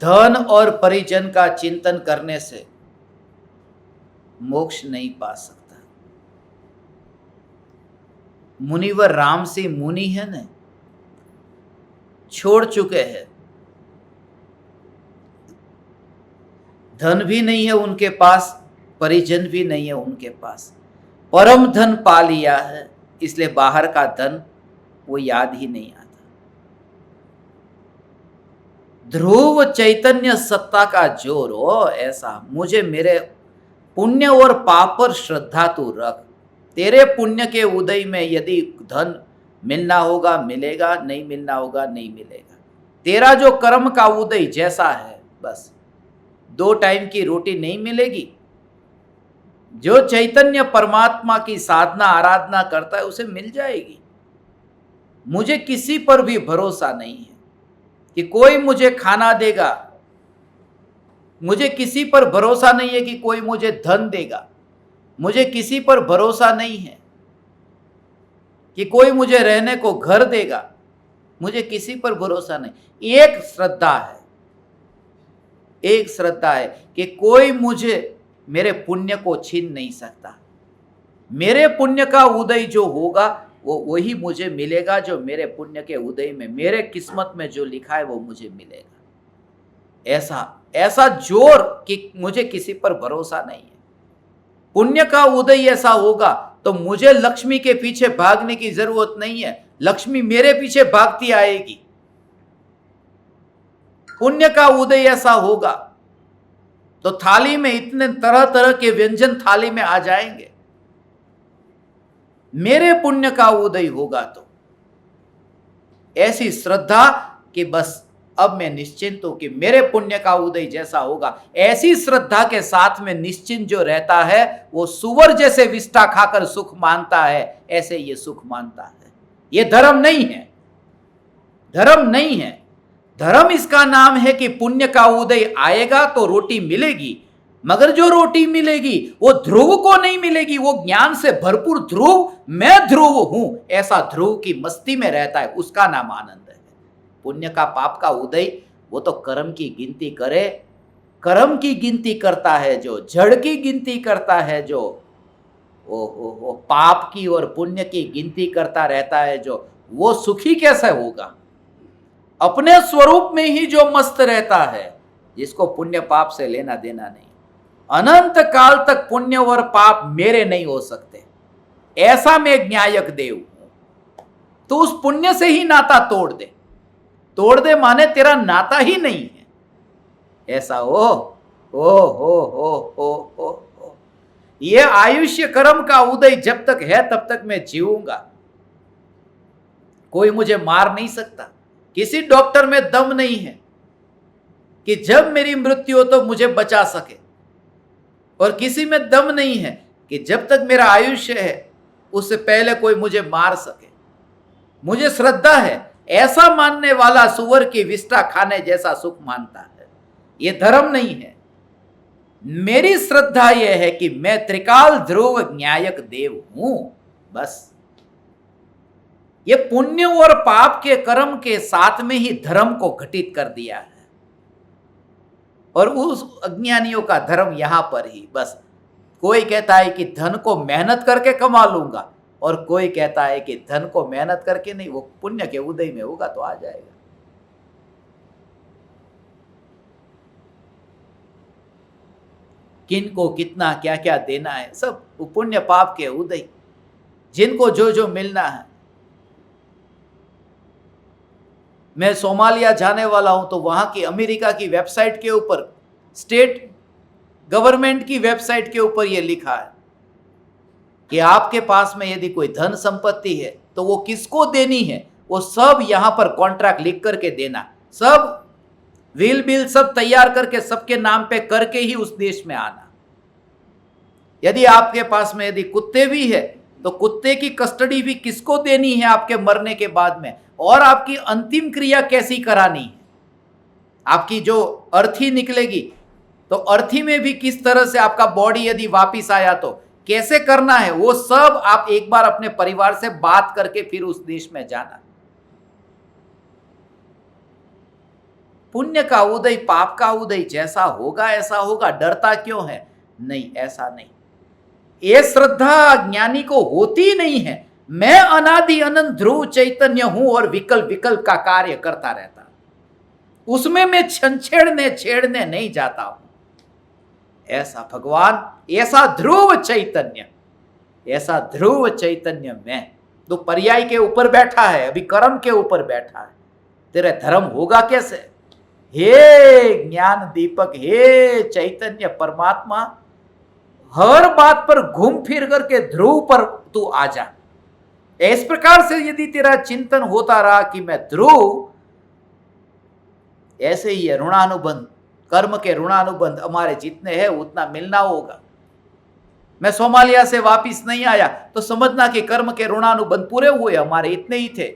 धन और परिजन का चिंतन करने से मोक्ष नहीं पा सकता। मुनिवर राम से मुनि है न, छोड़ चुके हैं, धन भी नहीं है उनके पास, परिजन भी नहीं है उनके पास, परम धन पा लिया है, इसलिए बाहर का धन वो याद ही नहीं आता। ध्रुव चैतन्य सत्ता का जोर हो ऐसा, मुझे मेरे पुण्य और पाप पर श्रद्धा तू रख। तेरे पुण्य के उदय में यदि धन मिलना होगा मिलेगा, नहीं मिलना होगा नहीं मिलेगा। तेरा जो कर्म का उदय जैसा है, बस 2 टाइम की रोटी नहीं मिलेगी। जो चैतन्य परमात्मा की साधना आराधना करता है उसे मिल जाएगी। मुझे किसी पर भी भरोसा नहीं है कि कोई मुझे खाना देगा, मुझे किसी पर भरोसा नहीं है कि कोई मुझे धन देगा, मुझे किसी पर भरोसा नहीं है कि कोई मुझे रहने को घर देगा, मुझे किसी पर भरोसा नहीं। एक श्रद्धा है, एक श्रद्धा है कि कोई मुझे मेरे पुण्य को छीन नहीं सकता। मेरे पुण्य का उदय जो होगा वो वही मुझे मिलेगा, जो मेरे पुण्य के उदय में मेरे किस्मत में जो लिखा है वो मुझे मिलेगा। ऐसा जोर कि मुझे किसी पर भरोसा नहीं है। पुण्य का उदय ऐसा होगा तो मुझे लक्ष्मी के पीछे भागने की जरूरत नहीं है, लक्ष्मी मेरे पीछे भागती आएगी। पुण्य का उदय ऐसा होगा तो थाली में इतने तरह तरह के व्यंजन थाली में आ जाएंगे। मेरे पुण्य का उदय होगा तो ऐसी श्रद्धा कि बस अब मैं निश्चिंत हूं कि मेरे पुण्य का उदय जैसा होगा। ऐसी श्रद्धा के साथ में निश्चिंत जो रहता है वो सुअर जैसे विष्ठा खाकर सुख मानता है, ऐसे ये सुख मानता है। ये धर्म नहीं है, धर्म नहीं है। धर्म इसका नाम है कि पुण्य का उदय आएगा तो रोटी मिलेगी, मगर जो रोटी मिलेगी वो ध्रुव को नहीं मिलेगी। वो ज्ञान से भरपूर ध्रुव, मैं ध्रुव हूं, ऐसा ध्रुव की मस्ती में रहता है, उसका नाम आनंद है। पुण्य का पाप का उदय वो तो कर्म की गिनती करे, कर्म की गिनती करता है जो, जड़ की गिनती करता है जो, वो पाप की और पुण्य की गिनती करता रहता है जो, वो सुखी कैसे होगा? अपने स्वरूप में ही जो मस्त रहता है, जिसको पुण्य पाप से लेना देना नहीं। अनंत काल तक पुण्य और पाप मेरे नहीं हो सकते, ऐसा मैं न्यायक देव हूं। तो उस पुण्य से ही नाता तोड़ दे, तोड़ दे माने तेरा नाता ही नहीं है, ऐसा हो। ये आयुष्य कर्म का उदय जब तक है तब तक मैं जीऊंगा। कोई मुझे मार नहीं सकता, किसी डॉक्टर में दम नहीं है कि जब मेरी मृत्यु हो तो मुझे बचा सके, और किसी में दम नहीं है कि जब तक मेरा आयुष्य है उससे पहले कोई मुझे मार सके। मुझे श्रद्धा है, ऐसा मानने वाला सुअर की विष्ठा खाने जैसा सुख मानता है। यह धर्म नहीं है। मेरी श्रद्धा यह है कि मैं त्रिकाल ध्रुव न्यायक देव हूं, बस। ये पुण्य और पाप के कर्म के साथ में ही धर्म को घटित कर दिया है, और उस अज्ञानियों का धर्म यहां पर ही, बस। कोई कहता है कि धन को मेहनत करके कमा लूंगा, और कोई कहता है कि धन को मेहनत करके नहीं, वो पुण्य के उदय में होगा तो आ जाएगा। किनको कितना क्या क्या देना है, सब पुण्य पाप के उदय, जिनको जो जो मिलना है। मैं सोमालिया जाने वाला हूं तो वहां की अमेरिका की वेबसाइट के ऊपर, स्टेट गवर्नमेंट की वेबसाइट के ऊपर यह लिखा है कि आपके पास में यदि कोई धन संपत्ति है तो वो किसको देनी है, वो सब यहां पर कॉन्ट्रैक्ट लिख करके देना, सब विल बिल सब तैयार करके सबके नाम पे करके ही उस देश में आना। यदि आपके पास में यदि कुत्ते भी है तो कुत्ते की कस्टडी भी किसको देनी है आपके मरने के बाद में, और आपकी अंतिम क्रिया कैसी करानी है। आपकी जो अर्थी निकलेगी तो अर्थी में भी किस तरह से आपका बॉडी यदि वापिस आया तो कैसे करना है, वो सब आप एक बार अपने परिवार से बात करके फिर उस देश में जाना। पुण्य का उदय पाप का उदय जैसा होगा ऐसा होगा, डरता क्यों है? नहीं, ऐसा नहीं। ये श्रद्धा ज्ञानी को होती नहीं है, मैं अनादि अनंत ध्रुव चैतन्य हूं और विकल्प विकल्प का कार्य करता रहता हूं, उसमें मैं छेड़ने नहीं जाता हूं। ऐसा भगवान, ऐसा ध्रुव चैतन्य, ऐसा ध्रुव चैतन्य मैं तो पर्याय के ऊपर बैठा है, अभी कर्म के ऊपर बैठा है। तेरा धर्म होगा कैसे? हे ज्ञान दीपक, हे चैतन्य परमात्मा, हर बात पर घूम फिर करके ध्रुव पर तू आ जा। इस प्रकार से यदि तेरा चिंतन होता रहा कि मैं ध्रुव, ऐसे ही है ऋणानुबंध, कर्म के ऋणानुबंध हमारे जितने हैं उतना मिलना होगा। मैं सोमालिया से वापिस नहीं आया तो समझना कि कर्म के ऋणानुबंध पूरे हुए, हमारे इतने ही थे।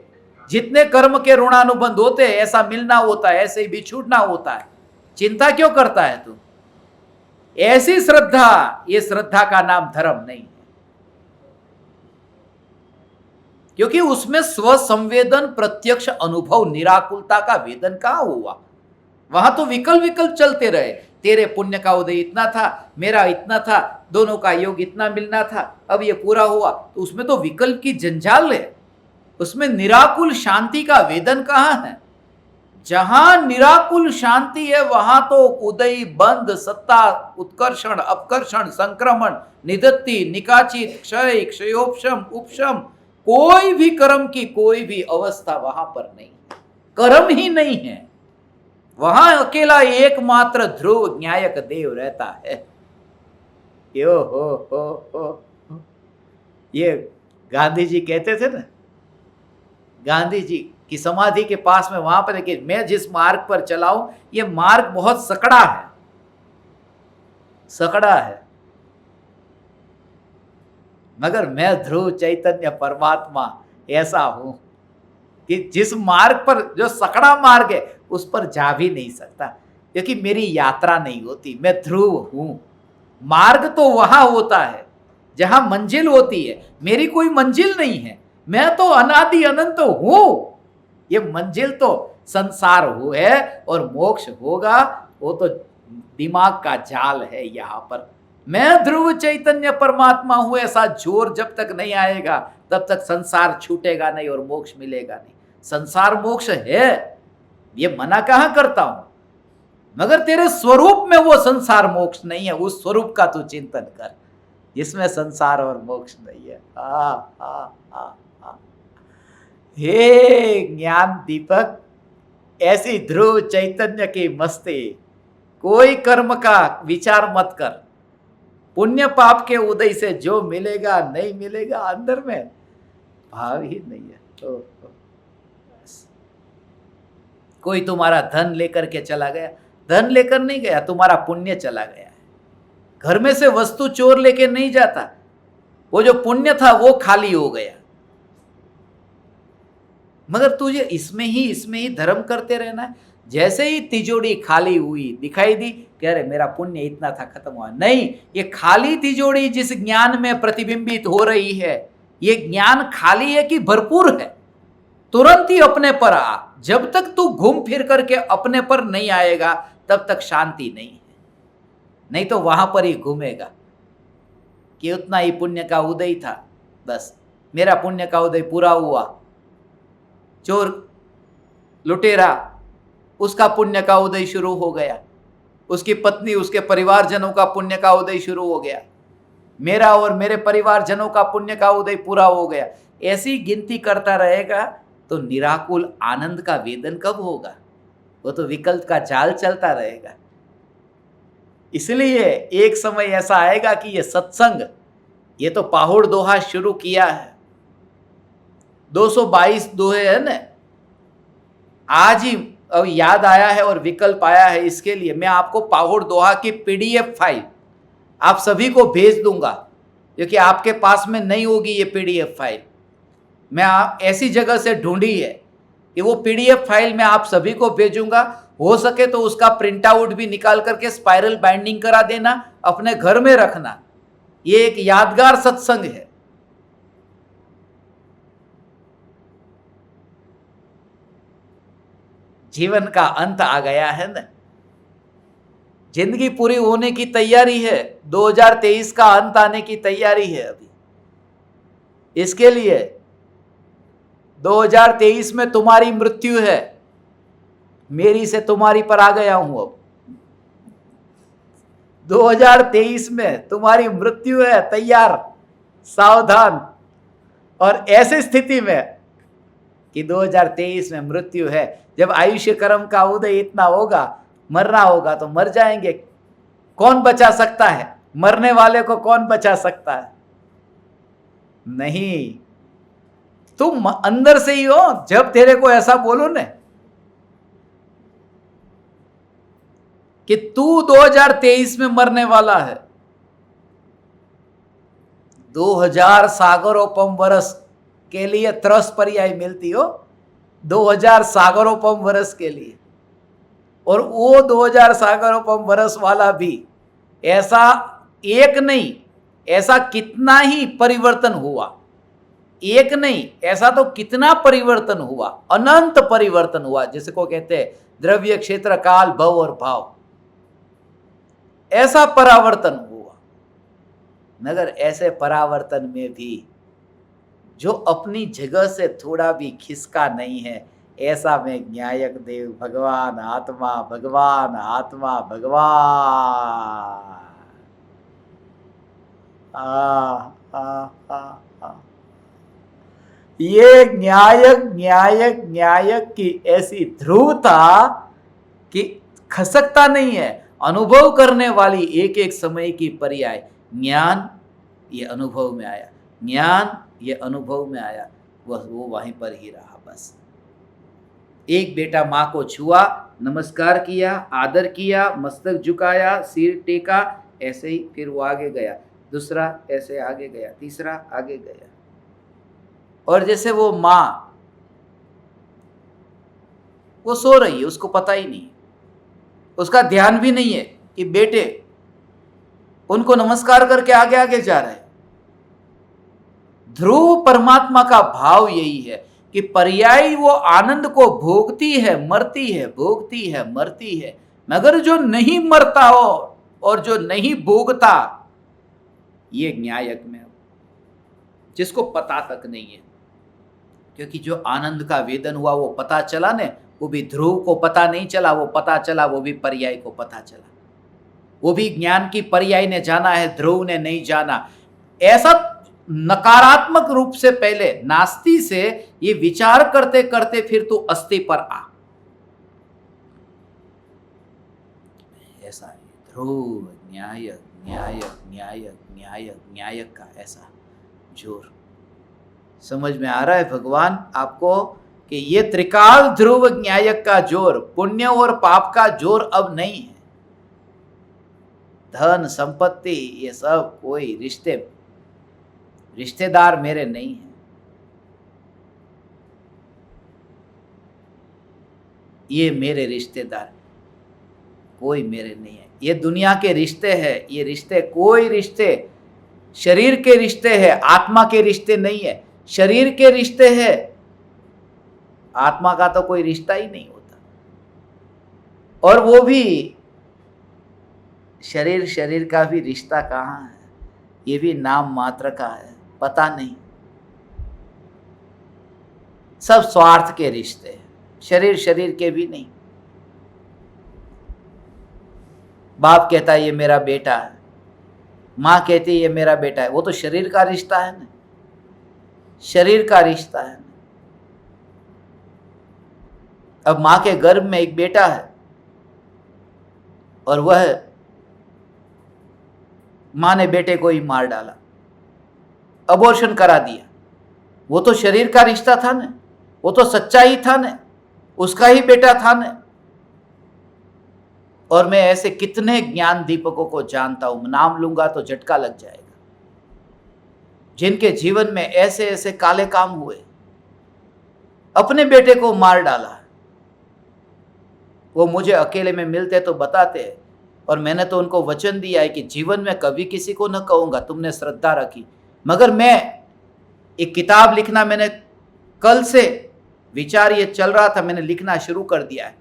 जितने कर्म के ऋणानुबंध होते हैं ऐसा मिलना होता है, ऐसे ही बिछुड़ना होता है। चिंता क्यों करता है तू? ऐसी श्रद्धा, ये श्रद्धा का नाम धर्म नहीं है, क्योंकि उसमें स्वसंवेदन, प्रत्यक्ष अनुभव, निराकुलता का वेदन कहां हुआ। वहां तो विकल्प चलते रहे, तेरे पुण्य का उदय इतना था, मेरा इतना था, दोनों का योग इतना मिलना था, अब ये पूरा हुआ, तो उसमें तो विकल्प की जंजाल है, उसमें निराकुल शांति का वेदन कहां है? जहां निराकुल शांति है वहां तो उदय, बंध, सत्ता, उत्कर्षण, अपकर्षण, संक्रमण, निदत्ति, निकाचित, क्षय, क्षयोपशम, उपशम, कोई भी कर्म की कोई भी अवस्था वहां पर नहीं, कर्म ही नहीं है। वहां अकेला एकमात्र ध्रुव न्यायक देव रहता है। यो हो। ये गांधी जी कहते थे ना, गांधी जी की समाधि के पास में वहां पर कि मैं जिस मार्ग पर चलाऊं ये मार्ग बहुत सकड़ा है, सकड़ा है, मगर मैं ध्रुव चैतन्य परमात्मा ऐसा हूं कि जिस मार्ग पर, जो सकड़ा मार्ग है उस पर जा भी नहीं सकता, क्योंकि मेरी यात्रा नहीं होती, मैं ध्रुव हूं। मार्ग तो वहां होता है जहां मंजिल होती है, मेरी कोई मंजिल नहीं है, मैं तो अनादि अनंत हूं। ये मंजिल तो संसार हो है और मोक्ष होगा, वो तो दिमाग का जाल है। यहां पर मैं ध्रुव चैतन्य परमात्मा हूं ऐसा जोर जब तक नहीं आएगा तब तक संसार छूटेगा नहीं और मोक्ष मिलेगा नहीं। संसार मोक्ष है ये मना कहां करता हूं, मगर तेरे स्वरूप में वो संसार मोक्ष नहीं है, उस स्वरूप का तू चिंतन कर जिसमें संसार और मोक्ष नहीं है। हे ज्ञान दीपक, ऐसी ध्रुव चैतन्य की मस्ती, कोई कर्म का विचार मत कर, पुण्य पाप के उदय से जो मिलेगा नहीं मिलेगा अंदर में भाव ही नहीं है। कोई तुम्हारा धन लेकर के चला गया, धन लेकर नहीं गया, तुम्हारा पुण्य चला गया है। घर में से वस्तु चोर लेके नहीं जाता, वो जो पुण्य था वो खाली हो गया, मगर तुझे इसमें ही धर्म करते रहना है। जैसे ही तिजोरी खाली हुई दिखाई दी, कह रहे मेरा पुण्य इतना था, खत्म हुआ। नहीं, ये खाली तिजोरी जिस ज्ञान में प्रतिबिंबित हो रही है, ये ज्ञान खाली है कि भरपूर है? तुरंत ही अपने पर आ। जब तक तू घूम फिर करके अपने पर नहीं आएगा तब तक शांति नहीं है, नहीं तो वहां पर ही घूमेगा कि उतना ही पुण्य का उदय था, बस मेरा पुण्य का उदय पूरा हुआ। चोर, लुटेरा, उसका पुण्य का उदय शुरू हो गया, उसकी पत्नी, उसके परिवारजनों का पुण्य का उदय शुरू हो गया, मेरा और मेरे परिवारजनों का पुण्य का उदय पूरा हो गया। ऐसी गिनती करता रहेगा तो निराकुल आनंद का वेदन कब होगा? वो तो विकल्प का जाल चलता रहेगा। इसलिए एक समय ऐसा आएगा कि ये सत्संग, ये तो पाहुड़ दोहा शुरू किया है, 222 दोहे है ना, आज ही अब याद आया है और विकल्प आया है, इसके लिए मैं आपको पाहुड़ दोहा की PDF फाइल आप सभी को भेज दूंगा, क्योंकि आपके पास में नहीं होगी ये PDF फाइल। मैं ऐसी जगह से ढूंढी है कि वो PDF फाइल मैं आप सभी को भेजूंगा। हो सके तो उसका प्रिंट आउट भी निकाल करके स्पाइरल बाइंडिंग करा देना, अपने घर में रखना। ये एक यादगार सत्संग है। जीवन का अंत आ गया है ना, जिंदगी पूरी होने की तैयारी है, 2023 का अंत आने की तैयारी है अभी। इसके लिए 2023 में तुम्हारी मृत्यु है, मेरी से तुम्हारी पर आ गया हूं। अब 2023 में तुम्हारी मृत्यु है, तैयार, सावधान। और ऐसी स्थिति में कि 2023 में मृत्यु है, जब आयुष्य कर्म का उदय इतना होगा, मरना होगा तो मर जाएंगे। कौन बचा सकता है? मरने वाले को कौन बचा सकता है? नहीं, तुम अंदर से ही हो। जब तेरे को ऐसा बोलो न कि तू 2023 में मरने वाला है, 2000 सागरोपम वर्ष के लिए त्रस पर्याय मिलती हो, 2000 सागरोपम वर्ष के लिए। और वो 2000 सागरोपम वर्ष वाला भी ऐसा एक नहीं, ऐसा कितना ही परिवर्तन हुआ, एक नहीं, ऐसा तो कितना परिवर्तन हुआ, अनंत परिवर्तन हुआ, जिसको कहते हैं द्रव्य, क्षेत्र, काल, भव और भाव। ऐसा परावर्तन हुआ। मगर ऐसे परावर्तन में भी जो अपनी जगह से थोड़ा भी खिसका नहीं है, ऐसा में न्यायक देव भगवान आत्मा, भगवान आत्मा, भगवान ये न्यायक न्यायक न्यायक की ऐसी ध्रुवता कि खसकता नहीं है। अनुभव करने वाली एक एक समय की पर्याय। ज्ञान ये अनुभव में आया, ज्ञान ये अनुभव में आया, वो वहीं पर ही रहा। बस एक बेटा माँ को छुआ, नमस्कार किया, आदर किया, मस्तक झुकाया, सिर टेका, ऐसे ही फिर वो आगे गया। दूसरा ऐसे आगे गया, तीसरा आगे गया। और जैसे वो माँ, वो सो रही है, उसको पता ही नहीं, उसका ध्यान भी नहीं है कि बेटे उनको नमस्कार करके आगे आगे जा रहे हैं। ध्रुव परमात्मा का भाव यही है कि पर्याय वो आनंद को भोगती है, मरती है, भोगती है, मरती है। मगर जो नहीं मरता हो और जो नहीं भोगता, ये न्यायक में, जिसको पता तक नहीं है। क्योंकि जो आनंद का वेदन हुआ वो पता चला ने, वो भी ध्रुव को पता नहीं चला, वो पता चला, वो भी पर्याय को पता चला। वो भी ज्ञान की पर्याय ने जाना है, ध्रुव ने नहीं जाना। ऐसा नकारात्मक रूप से पहले नास्ति से ये विचार करते करते फिर तू अस्थि पर आ। ऐसा है ध्रुव, न्यायक न्यायक न्यायक न्यायक न्यायक का ऐसा जोर। समझ में आ रहा है भगवान आपको कि ये त्रिकाल ध्रुव न्यायक का जोर, पुण्य और पाप का जोर अब नहीं है। धन संपत्ति ये सब कोई रिश्तेदार मेरे नहीं है। ये मेरे रिश्तेदार कोई मेरे नहीं है। ये दुनिया के रिश्ते हैं, ये रिश्ते कोई रिश्ते शरीर के रिश्ते हैं, आत्मा के रिश्ते नहीं है। शरीर के रिश्ते हैं, आत्मा का तो कोई रिश्ता ही नहीं होता। और वो भी शरीर का भी रिश्ता कहाँ है, ये भी नाम मात्र का है, पता नहीं। सब स्वार्थ के रिश्ते हैं, शरीर के भी नहीं। बाप कहता है ये मेरा बेटा है, माँ कहती है ये मेरा बेटा है, वो तो शरीर का रिश्ता है ना, शरीर का रिश्ता है। अब माँ के गर्भ में एक बेटा है और वह माँ ने बेटे को ही मार डाला, अबॉर्शन करा दिया। वो तो शरीर का रिश्ता था ना, वो तो सच्चा ही था ना, उसका ही बेटा था ना। और मैं ऐसे कितने ज्ञान दीपकों को जानता हूं, नाम लूंगा तो झटका लग जाएगा, जिनके जीवन में ऐसे ऐसे काले काम हुए, अपने बेटे को मार डाला। वो मुझे अकेले में मिलते तो बताते, और मैंने तो उनको वचन दिया है कि जीवन में कभी किसी को न कहूंगा, तुमने श्रद्धा रखी। मगर मैं एक किताब लिखना, मैंने कल से विचार ये चल रहा था, मैंने लिखना शुरू कर दिया है।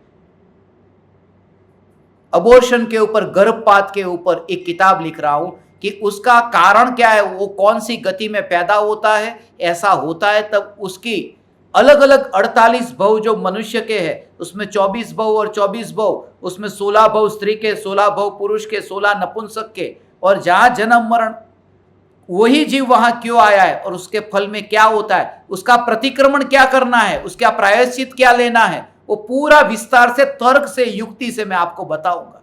अबॉर्शन के ऊपर, गर्भपात के ऊपर एक किताब लिख रहा हूं कि उसका कारण क्या है, वो कौन सी गति में पैदा होता है, ऐसा होता है तब उसकी अलग अलग 48 भव जो मनुष्य के हैं, उसमें 24 भव और 24 भव, उसमें 16 भव स्त्री के, 16 भव पुरुष के, 16 नपुंसक के, और जहां जन्म मरण, वही जीव वहां क्यों आया है और उसके फल में क्या होता है, उसका प्रतिक्रमण क्या करना है, उसका प्रायश्चित क्या लेना है, वो पूरा विस्तार से, तर्क से, युक्ति से मैं आपको बताऊंगा।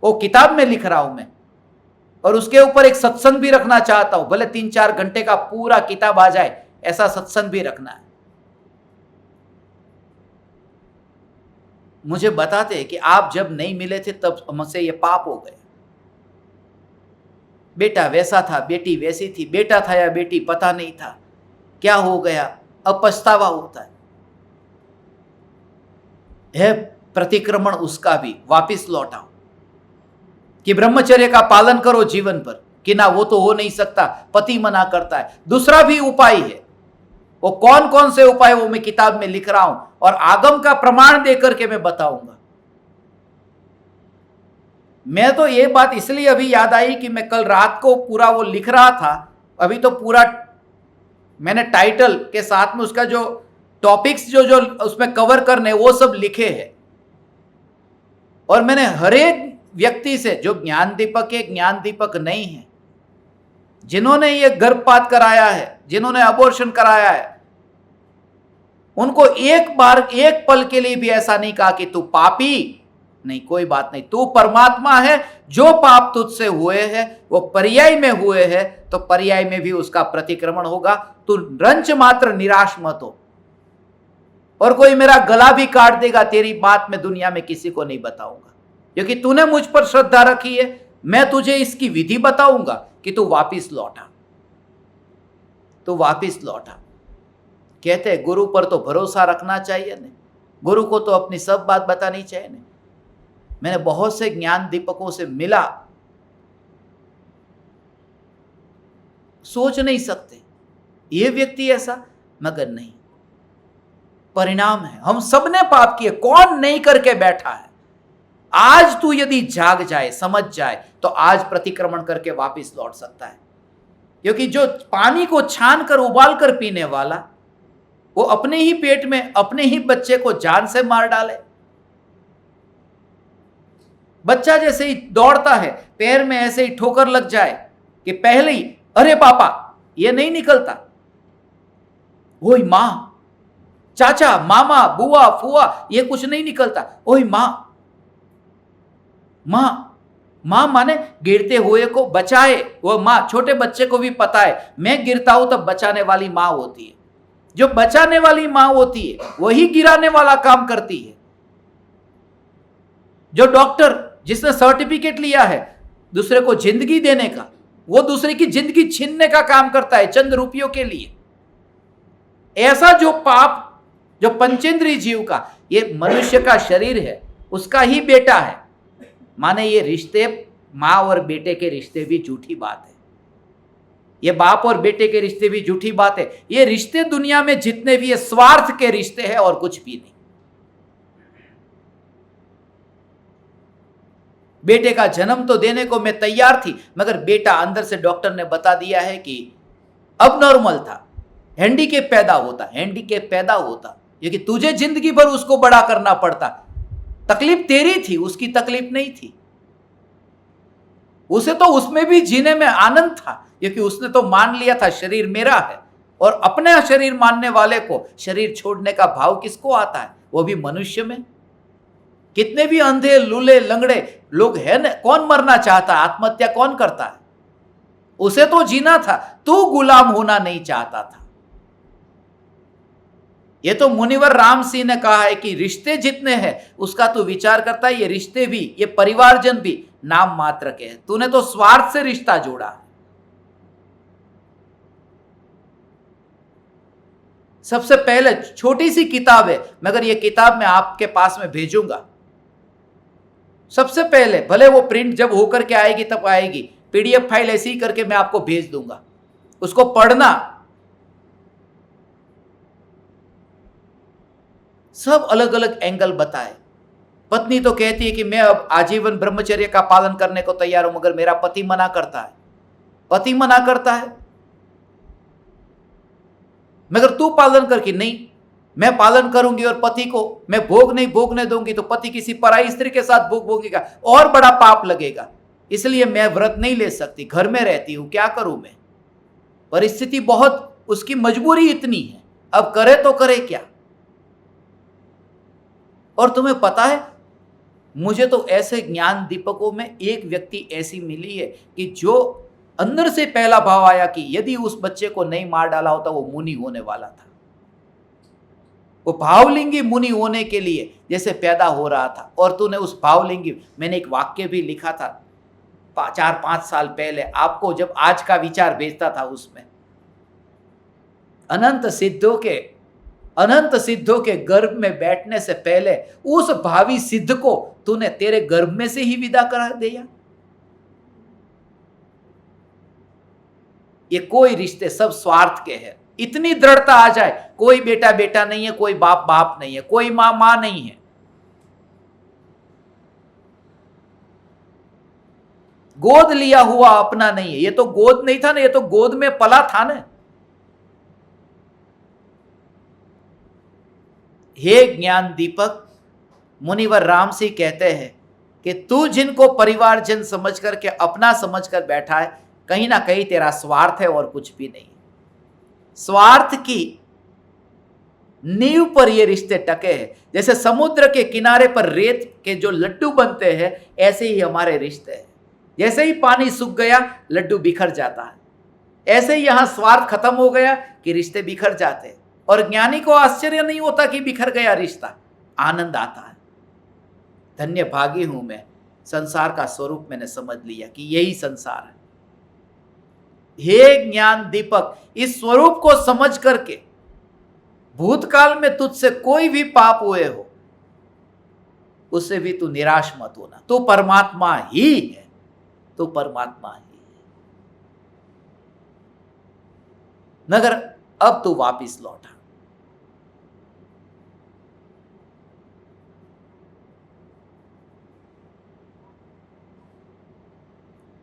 वो किताब में लिख रहा हूं मैं, और उसके ऊपर एक सत्संग भी रखना चाहता हूं। भले 3-4 घंटे का पूरा किताब आ जाए, ऐसा सत्संग भी रखना है। मुझे बताते हैं कि आप जब नहीं मिले थे तब मुझसे ये पाप हो गए। बेटा वैसा था, बेटी वैसी थी, बेटा था या बेटी पता नहीं था, क्या हो गया, अब पछतावा होता है प्रतिक्रमण उसका भी वापिस लौटाओ, कि ब्रह्मचर्य का पालन करो जीवन पर, कि ना वो तो हो नहीं सकता, पति मना करता है। दूसरा भी उपाय है, वो कौन कौन से उपाय वो मैं किताब में लिख रहा हूं और आगम का प्रमाण देकर के मैं बताऊंगा। मैं तो ये बात इसलिए अभी याद आई कि मैं कल रात को पूरा वो लिख रहा था, अभी तो पूरा मैंने टाइटल के साथ में उसका जो टॉपिक्स जो जो उसमें कवर करने वो सब लिखे हैं, और मैंने हर एक व्यक्ति से, जो ज्ञान दीपक है, ज्ञान दीपक नहीं है, जिन्होंने ये गर्भपात कराया है, जिन्होंने अबॉर्शन कराया है, उनको एक बार, एक पल के लिए भी ऐसा नहीं कहा कि तू पापी नहीं, कोई बात नहीं, तू परमात्मा है, जो पाप तुझसे हुए हैं वो पर्याय में हुए हैं, तो पर्याय में भी उसका प्रतिक्रमण होगा। तू रंच मात्र निराश मत हो, और कोई मेरा गला भी काट देगा, तेरी बात मैं दुनिया में किसी को नहीं बताऊंगा, क्योंकि तूने मुझ पर श्रद्धा रखी है। मैं तुझे इसकी विधि बताऊंगा कि तू वापिस लौटा, तू वापिस लौटा। कहते हैं गुरु पर तो भरोसा रखना चाहिए नहीं, गुरु को तो अपनी सब बात बतानी चाहिए नहीं। मैंने बहुत से ज्ञान दीपकों से मिला, सोच नहीं सकते ये व्यक्ति ऐसा, मगर नहीं, परिणाम है हम सब ने पाप किए, कौन नहीं करके बैठा है। आज तू यदि जाग जाए, समझ जाए, तो आज प्रतिक्रमण करके वापस लौट सकता है। क्योंकि जो पानी को छान कर उबाल कर पीने वाला, वो अपने ही पेट में अपने ही बच्चे को जान से मार डाले। बच्चा जैसे ही दौड़ता है, पैर में ऐसे ही ठोकर लग जाए कि पहले ही अरे पापा, ये नहीं निकलता, ओए मां, चाचा, मामा, बुआ, फुआ, ये कुछ नहीं निकलता, ओए मां। मां, मां माने गिरते हुए को बचाए, वो मां। छोटे बच्चे को भी पता है, मैं गिरता हूं तब बचाने वाली मां होती है। जो बचाने वाली मां होती है वही गिराने वाला काम करती है। जो डॉक्टर जिसने सर्टिफिकेट लिया है दूसरे को जिंदगी देने का, वो दूसरे की जिंदगी छीनने का काम करता है चंद रुपयों के लिए। ऐसा जो पाप, जो पंचेंद्रिय जीव का, ये मनुष्य का शरीर है, उसका ही बेटा है, माने ये रिश्ते मां और बेटे के रिश्ते भी झूठी बात है, ये बाप और बेटे के रिश्ते भी झूठी बात है। ये रिश्ते दुनिया में जितने भी, ये स्वार्थ के रिश्ते हैं और कुछ भी नहीं। बेटे का जन्म तो देने को मैं तैयार थी, मगर बेटा अंदर से डॉक्टर ने बता दिया है कि अब नॉर्मल था, हैंडीकेप पैदा होता, हैंडीकेप पैदा होता, क्योंकि तुझे जिंदगी भर उसको बड़ा करना पड़ता। तकलीफ तेरी थी, उसकी तकलीफ नहीं थी। उसे तो उसमें भी जीने में आनंद था, क्योंकि उसने तो मान लिया था शरीर मेरा है, और अपने शरीर मानने वाले को शरीर छोड़ने का भाव किसको आता है, वो भी मनुष्य में। कितने भी अंधे, लूले, लंगड़े लोग हैं ना, कौन मरना चाहता है, आत्महत्या कौन करता है? उसे तो जीना था, तू गुलाम होना नहीं चाहता था। ये तो मुनिवर राम सिंह ने कहा है कि रिश्ते जितने हैं उसका तू विचार करता है, ये रिश्ते भी, ये परिवारजन भी नाम मात्र के हैं। तूने तो स्वार्थ से रिश्ता जोड़ा है। सबसे पहले छोटी सी किताब है, मगर ये किताब मैं आपके पास में भेजूंगा। सबसे पहले, भले वो प्रिंट जब होकर के आएगी तब आएगी, पीडीएफ फाइल ऐसी ही करके मैं आपको भेज दूंगा, उसको पढ़ना। सब अलग अलग एंगल बताए। पत्नी तो कहती है कि मैं अब आजीवन ब्रह्मचर्य का पालन करने को तैयार हूं, मगर मेरा पति मना करता है। पति मना करता है, मगर तू पालन करके नहीं, मैं पालन करूंगी और पति को मैं भोग नहीं भोगने दूंगी तो पति किसी पराई स्त्री के साथ भोग भोगेगा और बड़ा पाप लगेगा, इसलिए मैं व्रत नहीं ले सकती, घर में रहती हूं, क्या करूं मैं। परिस्थिति बहुत, उसकी मजबूरी इतनी है, अब करे तो करे क्या। और तुम्हें पता है, मुझे तो ऐसे ज्ञान दीपकों में एक व्यक्ति ऐसी मिली है कि जो अंदर से पहला भाव आया कि यदि उस बच्चे को नहीं मार डाला होता वो मुनि होने वाला था। वो भावलिंगी मुनि होने के लिए जैसे पैदा हो रहा था। और तूने उस भावलिंगी, मैंने एक वाक्य भी लिखा था 4-5 साल पहले आपको, जब आज का विचार भेजता था, उसमें अनंत सिद्धों के गर्भ में बैठने से पहले उस भावी सिद्ध को तूने तेरे गर्भ में से ही विदा करा दिया। ये कोई रिश्ते सब स्वार्थ के हैं। इतनी दृढ़ता आ जाए, कोई बेटा बेटा नहीं है, कोई बाप बाप नहीं है, कोई मां मां नहीं है, गोद लिया हुआ अपना नहीं है। ये तो गोद नहीं था ना, ये तो गोद में पला था ना। हे ज्ञान दीपक, मुनिवर राम सिंह कहते हैं कि तू जिनको परिवारजन समझ करके अपना समझ कर बैठा है, कहीं ना कहीं तेरा स्वार्थ है और कुछ भी नहीं। स्वार्थ की नींव पर ये रिश्ते टके हैं। जैसे समुद्र के किनारे पर रेत के जो लड्डू बनते हैं, ऐसे ही हमारे रिश्ते हैं। जैसे ही पानी सूख गया लड्डू बिखर जाता है, ऐसे ही यहां स्वार्थ खत्म हो गया कि रिश्ते बिखर जाते हैं। और ज्ञानी को आश्चर्य नहीं होता कि बिखर गया रिश्ता, आनंद आता है। धन्य भागी हूं मैं, संसार का स्वरूप मैंने समझ लिया कि यही संसार है। हे ज्ञान दीपक, इस स्वरूप को समझ करके भूतकाल में तुझसे कोई भी पाप हुए हो, उससे भी तू निराश मत होना। तू परमात्मा ही है, तू परमात्मा ही है। मगर अब तू वापिस लौटा।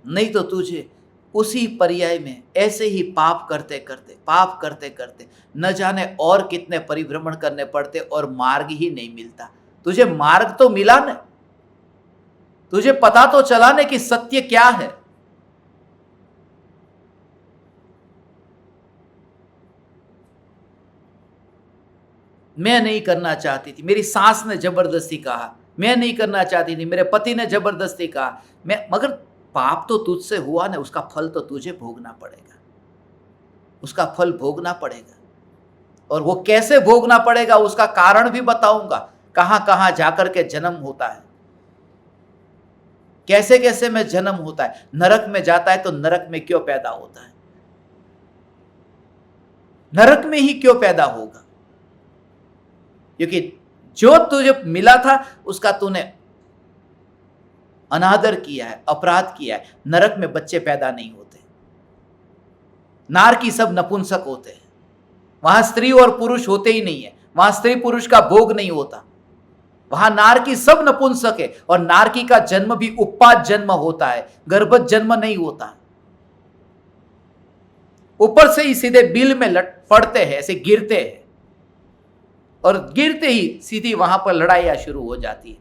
नहीं तो तुझे उसी पर्याय में ऐसे ही पाप करते करते न जाने और कितने परिभ्रमण करने पड़ते और मार्ग ही नहीं मिलता। तुझे मार्ग तो मिला न, तुझे पता तो चला न कि सत्य क्या है। मैं नहीं करना चाहती थी, मेरी सास ने जबरदस्ती कहा, मैं नहीं करना चाहती थी, मेरे पति ने जबरदस्ती कहा, मगर पाप तो तुझसे हुआ ना, उसका फल तो तुझे भोगना पड़ेगा, उसका फल भोगना पड़ेगा। और वो कैसे भोगना पड़ेगा उसका कारण भी बताऊंगा। कहां कहां जाकर के जन्म होता है, कैसे कैसे में जन्म होता है। नरक में जाता है तो नरक में क्यों पैदा होता है, नरक में ही क्यों पैदा होगा, क्योंकि जो तुझे मिला था उसका तूने अनादर किया है, अपराध किया है। नरक में बच्चे पैदा नहीं होते, नारकी सब नपुंसक होते हैं, वहां स्त्री और पुरुष होते ही नहीं है, वहां स्त्री पुरुष का भोग नहीं होता, वहां नारकी सब नपुंसक है। और नारकी का जन्म भी उत्पाद जन्म होता है, गर्भज जन्म नहीं होता। ऊपर से ही सीधे बिल में पड़ते हैं, ऐसे गिरते हैं, और गिरते ही सीधी वहां पर लड़ाइयां शुरू हो जाती है।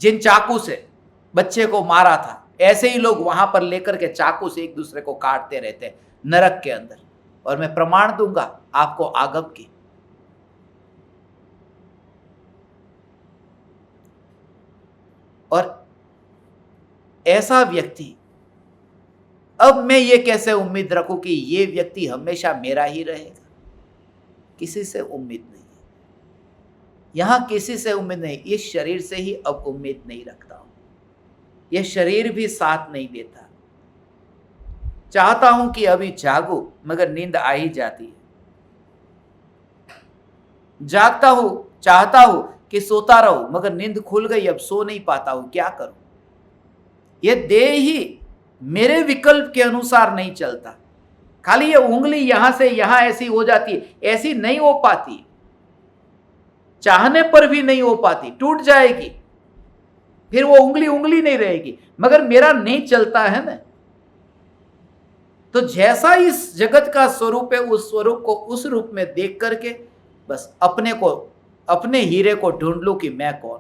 जिन चाकू से बच्चे को मारा था, ऐसे ही लोग वहां पर लेकर के चाकू से एक दूसरे को काटते रहते हैं नरक के अंदर। और मैं प्रमाण दूंगा आपको आगम की। और ऐसा व्यक्ति, अब मैं ये कैसे उम्मीद रखूं कि ये व्यक्ति हमेशा मेरा ही रहेगा। किसी से उम्मीद नहीं, यहां किसी से उम्मीद नहीं। इस शरीर से ही अब उम्मीद नहीं रखता हूं, यह शरीर भी साथ नहीं देता। चाहता हूं कि अभी जागूं, मगर नींद आ ही जाती है। जागता हूं, चाहता हूं कि सोता रहूं, मगर नींद खुल गई, अब सो नहीं पाता हूं, क्या करूं। यह देह ही मेरे विकल्प के अनुसार नहीं चलता। खाली ये उंगली यहां से यहां ऐसी हो जाती है, ऐसी नहीं हो पाती, चाहने पर भी नहीं हो पाती, टूट जाएगी, फिर वो उंगली उंगली नहीं रहेगी। मगर मेरा नहीं चलता है ना। तो जैसा इस जगत का स्वरूप है, उस स्वरूप को उस रूप में देख करके बस अपने को, अपने हीरे को ढूंढ लूं कि मैं कौन।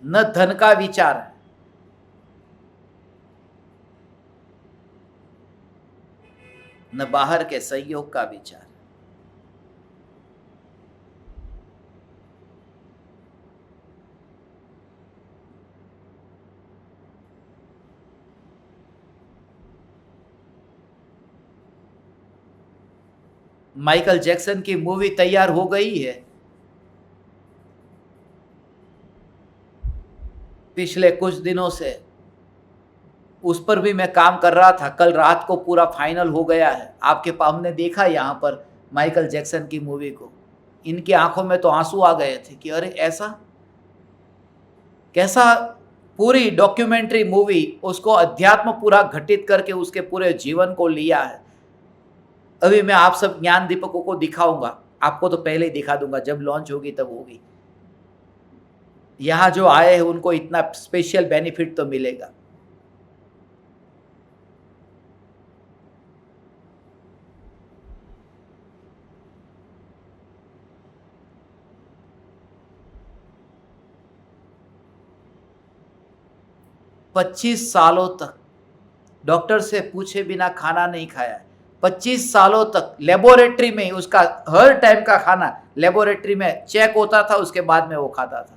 न धन का विचार है, न बाहर के सहयोग का विचार। माइकल जैक्सन की मूवी तैयार हो गई है। पिछले कुछ दिनों से उस पर भी मैं काम कर रहा था। कल रात को पूरा फाइनल हो गया है। आपके हमने देखा यहाँ पर माइकल जैक्सन की मूवी को। इनकी आंखों में तो आंसू आ गए थे कि अरे ऐसा कैसा। पूरी डॉक्यूमेंट्री मूवी उसको अध्यात्म पूरा घटित करके उसके पूरे जीवन को लिया है। अभी मैं आप सब ज्ञान दीपकों को दिखाऊंगा। आपको तो पहले ही दिखा दूंगा, जब लॉन्च होगी तब होगी। यहाँ जो आए हैं उनको इतना स्पेशल बेनिफिट तो मिलेगा। पच्चीस सालों तक डॉक्टर से पूछे बिना खाना नहीं खाया है। 25 सालों तक लेबोरेटरी में उसका हर टाइम का खाना लेबोरेटरी में चेक होता था, उसके बाद में वो खाता था।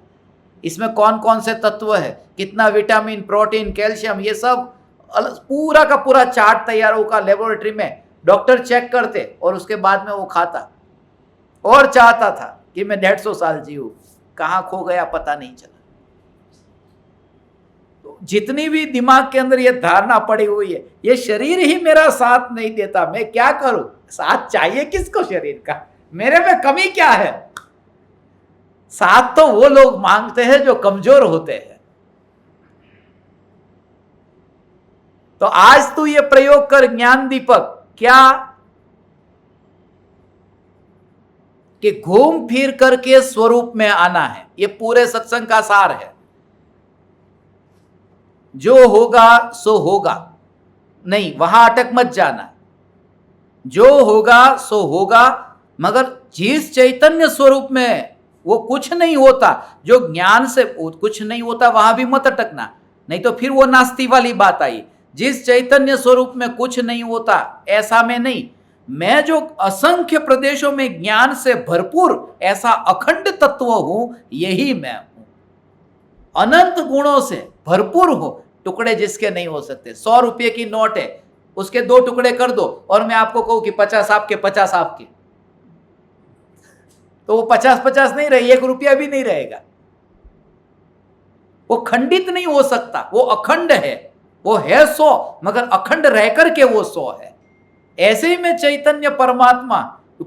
इसमें कौन कौन से तत्व है, कितना विटामिन, प्रोटीन, कैल्शियम, ये सब पूरा का पूरा चार्ट तैयार होगा लेबोरेटरी में। डॉक्टर चेक करते और उसके बाद में वो खाता। और चाहता था कि मैं 150 साल जीऊं। कहाँ खो गया पता नहीं चला। तो जितनी भी दिमाग के अंदर ये धारणा पड़ी हुई है, ये शरीर ही मेरा साथ नहीं देता, मैं क्या करूं। साथ चाहिए किसको शरीर का, मेरे में कमी क्या है। साथ तो वो लोग मांगते हैं जो कमजोर होते हैं। तो आज तू ये प्रयोग कर ज्ञान दीपक, क्या कि घूम फिर करके स्वरूप में आना है। ये पूरे सत्संग का सार है। जो होगा सो होगा, नहीं वहां अटक मत जाना। जो होगा सो होगा, मगर जिस चैतन्य स्वरूप में वो कुछ नहीं होता, जो ज्ञान से कुछ नहीं होता, वहां भी मत अटकना, नहीं तो फिर वो नास्ती वाली बात आई। जिस चैतन्य स्वरूप में कुछ नहीं होता ऐसा में नहीं, मैं जो असंख्य प्रदेशों में ज्ञान से भरपूर ऐसा अखंड तत्व हूं, यही मैं हूं। अनंत गुणों से भरपूर हो, टुकड़े जिसके नहीं हो सकते। 100 रुपये की नोट है, उसके 2 टुकड़े कर दो और मैं आपको कहूं कि 50 आपके 50 आपके, तो वो 50-50 नहीं रहे, 1 रुपया भी नहीं रहेगा। वो खंडित नहीं हो सकता, वो अखंड है। वो है 100, मगर अखंड रह करके वो 100 है। ऐसे ही मैं चैतन्य परमात्मा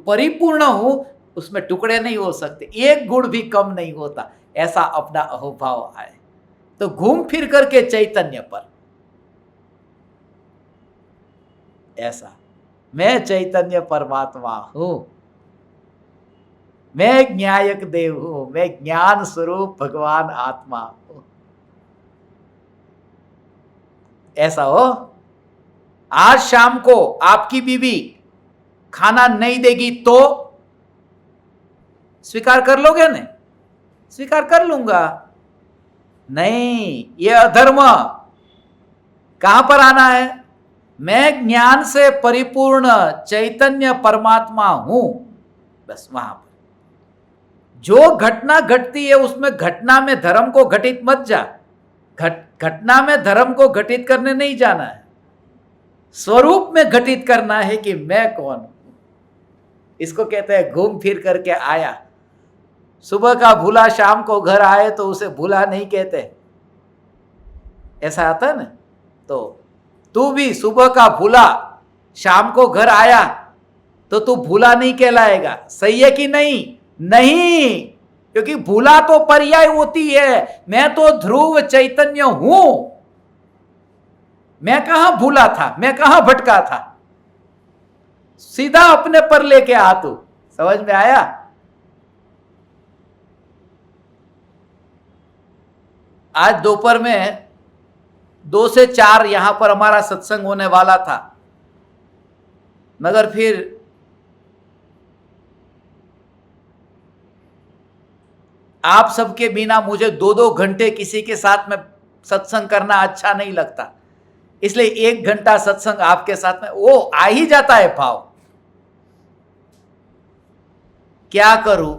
परिपूर्ण हूं, उसमें टुकड़े नहीं हो सकते, एक गुण भी कम नहीं होता। ऐसा अपना अहोभाव आए तो घूम फिर करके चैतन्य पर, ऐसा मैं चैतन्य परमात्मा हूं, मैं ज्ञायक देव हूं, मैं ज्ञान स्वरूप भगवान आत्मा हूं। ऐसा हो। आज शाम को आपकी बीवी खाना नहीं देगी तो स्वीकार कर लोगे ना? स्वीकार कर लूंगा। नहीं, ये अधर्म। कहां पर आना है? मैं ज्ञान से परिपूर्ण चैतन्य परमात्मा हूं, बस वहां पर जो घटना घटती है उसमें घटना में धर्म को घटित मत जा। घटना में धर्म को घटित करने नहीं जाना है, स्वरूप में घटित करना है कि मैं कौन हूं। इसको कहते हैं घूम फिर करके आया। सुबह का भूला शाम को घर आए तो उसे भूला नहीं कहते, ऐसा आता है ना। तो तू भी सुबह का भूला शाम को घर आया तो तू भूला नहीं कहलाएगा। सही है कि नहीं? नहीं, क्योंकि भूला तो पर्याय होती है, मैं तो ध्रुव चैतन्य हूं। मैं कहां भूला था, मैं कहां भटका था। सीधा अपने पर लेके आ तू। समझ में आया? आज दोपहर में 2 से 4 यहां पर हमारा सत्संग होने वाला था। मगर फिर आप सबके बिना मुझे 2-2 घंटे किसी के साथ में सत्संग करना अच्छा नहीं लगता, इसलिए 1 घंटा सत्संग आपके साथ में वो आ ही जाता है भाव। क्या करूं,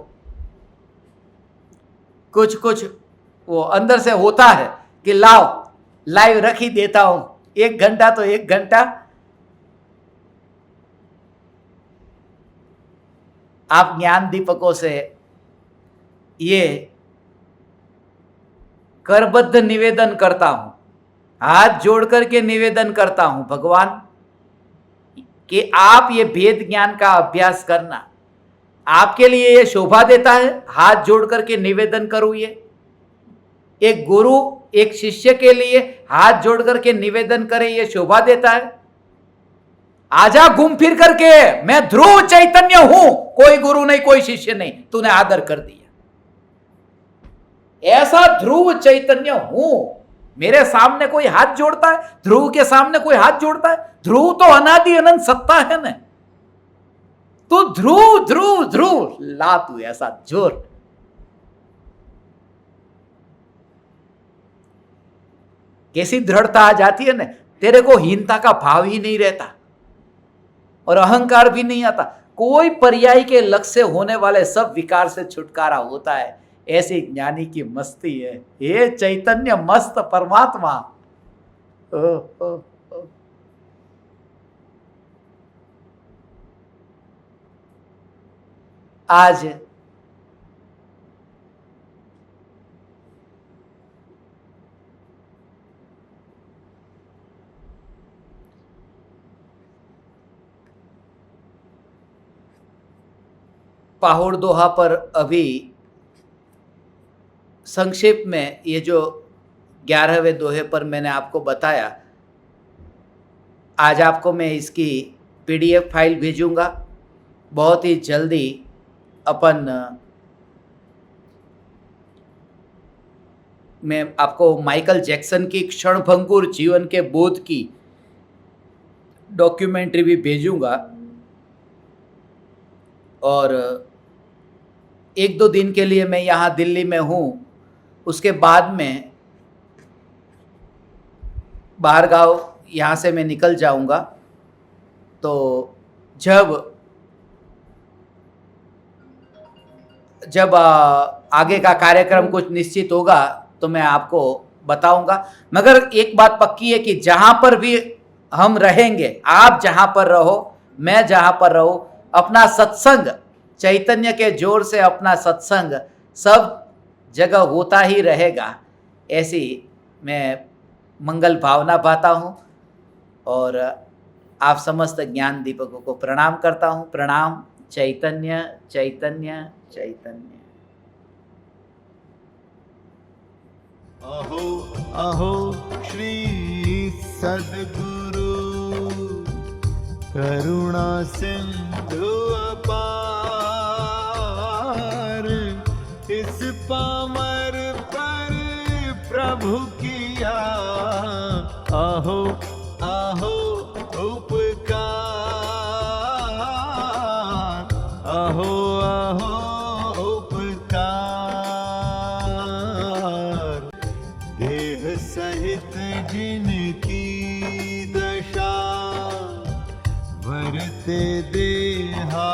कुछ कुछ वो अंदर से होता है कि लाओ लाइव रख ही देता हूं, 1 घंटा तो 1 घंटा। आप ज्ञान दीपकों से ये करबद्ध निवेदन करता हूं, हाथ जोड़ करके निवेदन करता हूं भगवान कि आप ये भेद ज्ञान का अभ्यास करना, आपके लिए ये शोभा देता है। हाथ जोड़ करके निवेदन करूं, ये एक गुरु एक शिष्य के लिए हाथ जोड़ करके निवेदन करे, ये शोभा देता है। आजा घूम फिर करके, मैं ध्रुव चैतन्य हूं, कोई गुरु नहीं कोई शिष्य नहीं, तूने आदर कर दिया। ऐसा ध्रुव चैतन्य हूं, मेरे सामने कोई हाथ जोड़ता है? ध्रुव के सामने कोई हाथ जोड़ता है? ध्रुव तो अनादि अनंत सत्ता है ना, तो ध्रुव ध्रुव ध्रुव ला तू ऐसा जोर। कैसी दृढ़ता आ जाती है ना, तेरे को हीनता का भाव ही नहीं रहता और अहंकार भी नहीं आता। कोई पर्याय के लक्ष्य से होने वाले सब विकार से छुटकारा होता है। ऐसी ज्ञानी की मस्ती है, ये चैतन्य मस्त परमात्मा। ओ, ओ, ओ। आज पाहुड़ दोहा पर अभी संक्षेप में ये जो 11वें दोहे पर मैंने आपको बताया, आज आपको मैं इसकी PDF फाइल भेजूंगा। बहुत ही जल्दी अपन मैं आपको माइकल जैक्सन की क्षणभंगुर जीवन के बोध की डॉक्यूमेंट्री भी भेजूंगा, और 1-2 दिन के लिए मैं यहाँ दिल्ली में हूँ। उसके बाद में बाहर गाँव यहाँ से मैं निकल जाऊँगा। तो जब आगे का कार्यक्रम कुछ निश्चित होगा तो मैं आपको बताऊंगा। मगर एक बात पक्की है कि जहाँ पर भी हम रहेंगे, आप जहाँ पर रहो, मैं जहाँ पर रहूँ, अपना सत्संग चैतन्य के जोर से अपना सत्संग सब जगह होता ही रहेगा, ऐसी मैं मंगल भावना पाता हूँ। और आप समस्त ज्ञान दीपकों को प्रणाम करता हूँ। प्रणाम। चैतन्य चैतन्य चैतन्य। अहो अहो श्री सद्गुरु करुणा सिंधु अपार, इस पामर पर प्रभु किया अहो अहो उपकार, अहो अहो उपकार। देह सहित जिनकी दशा, वरते देहा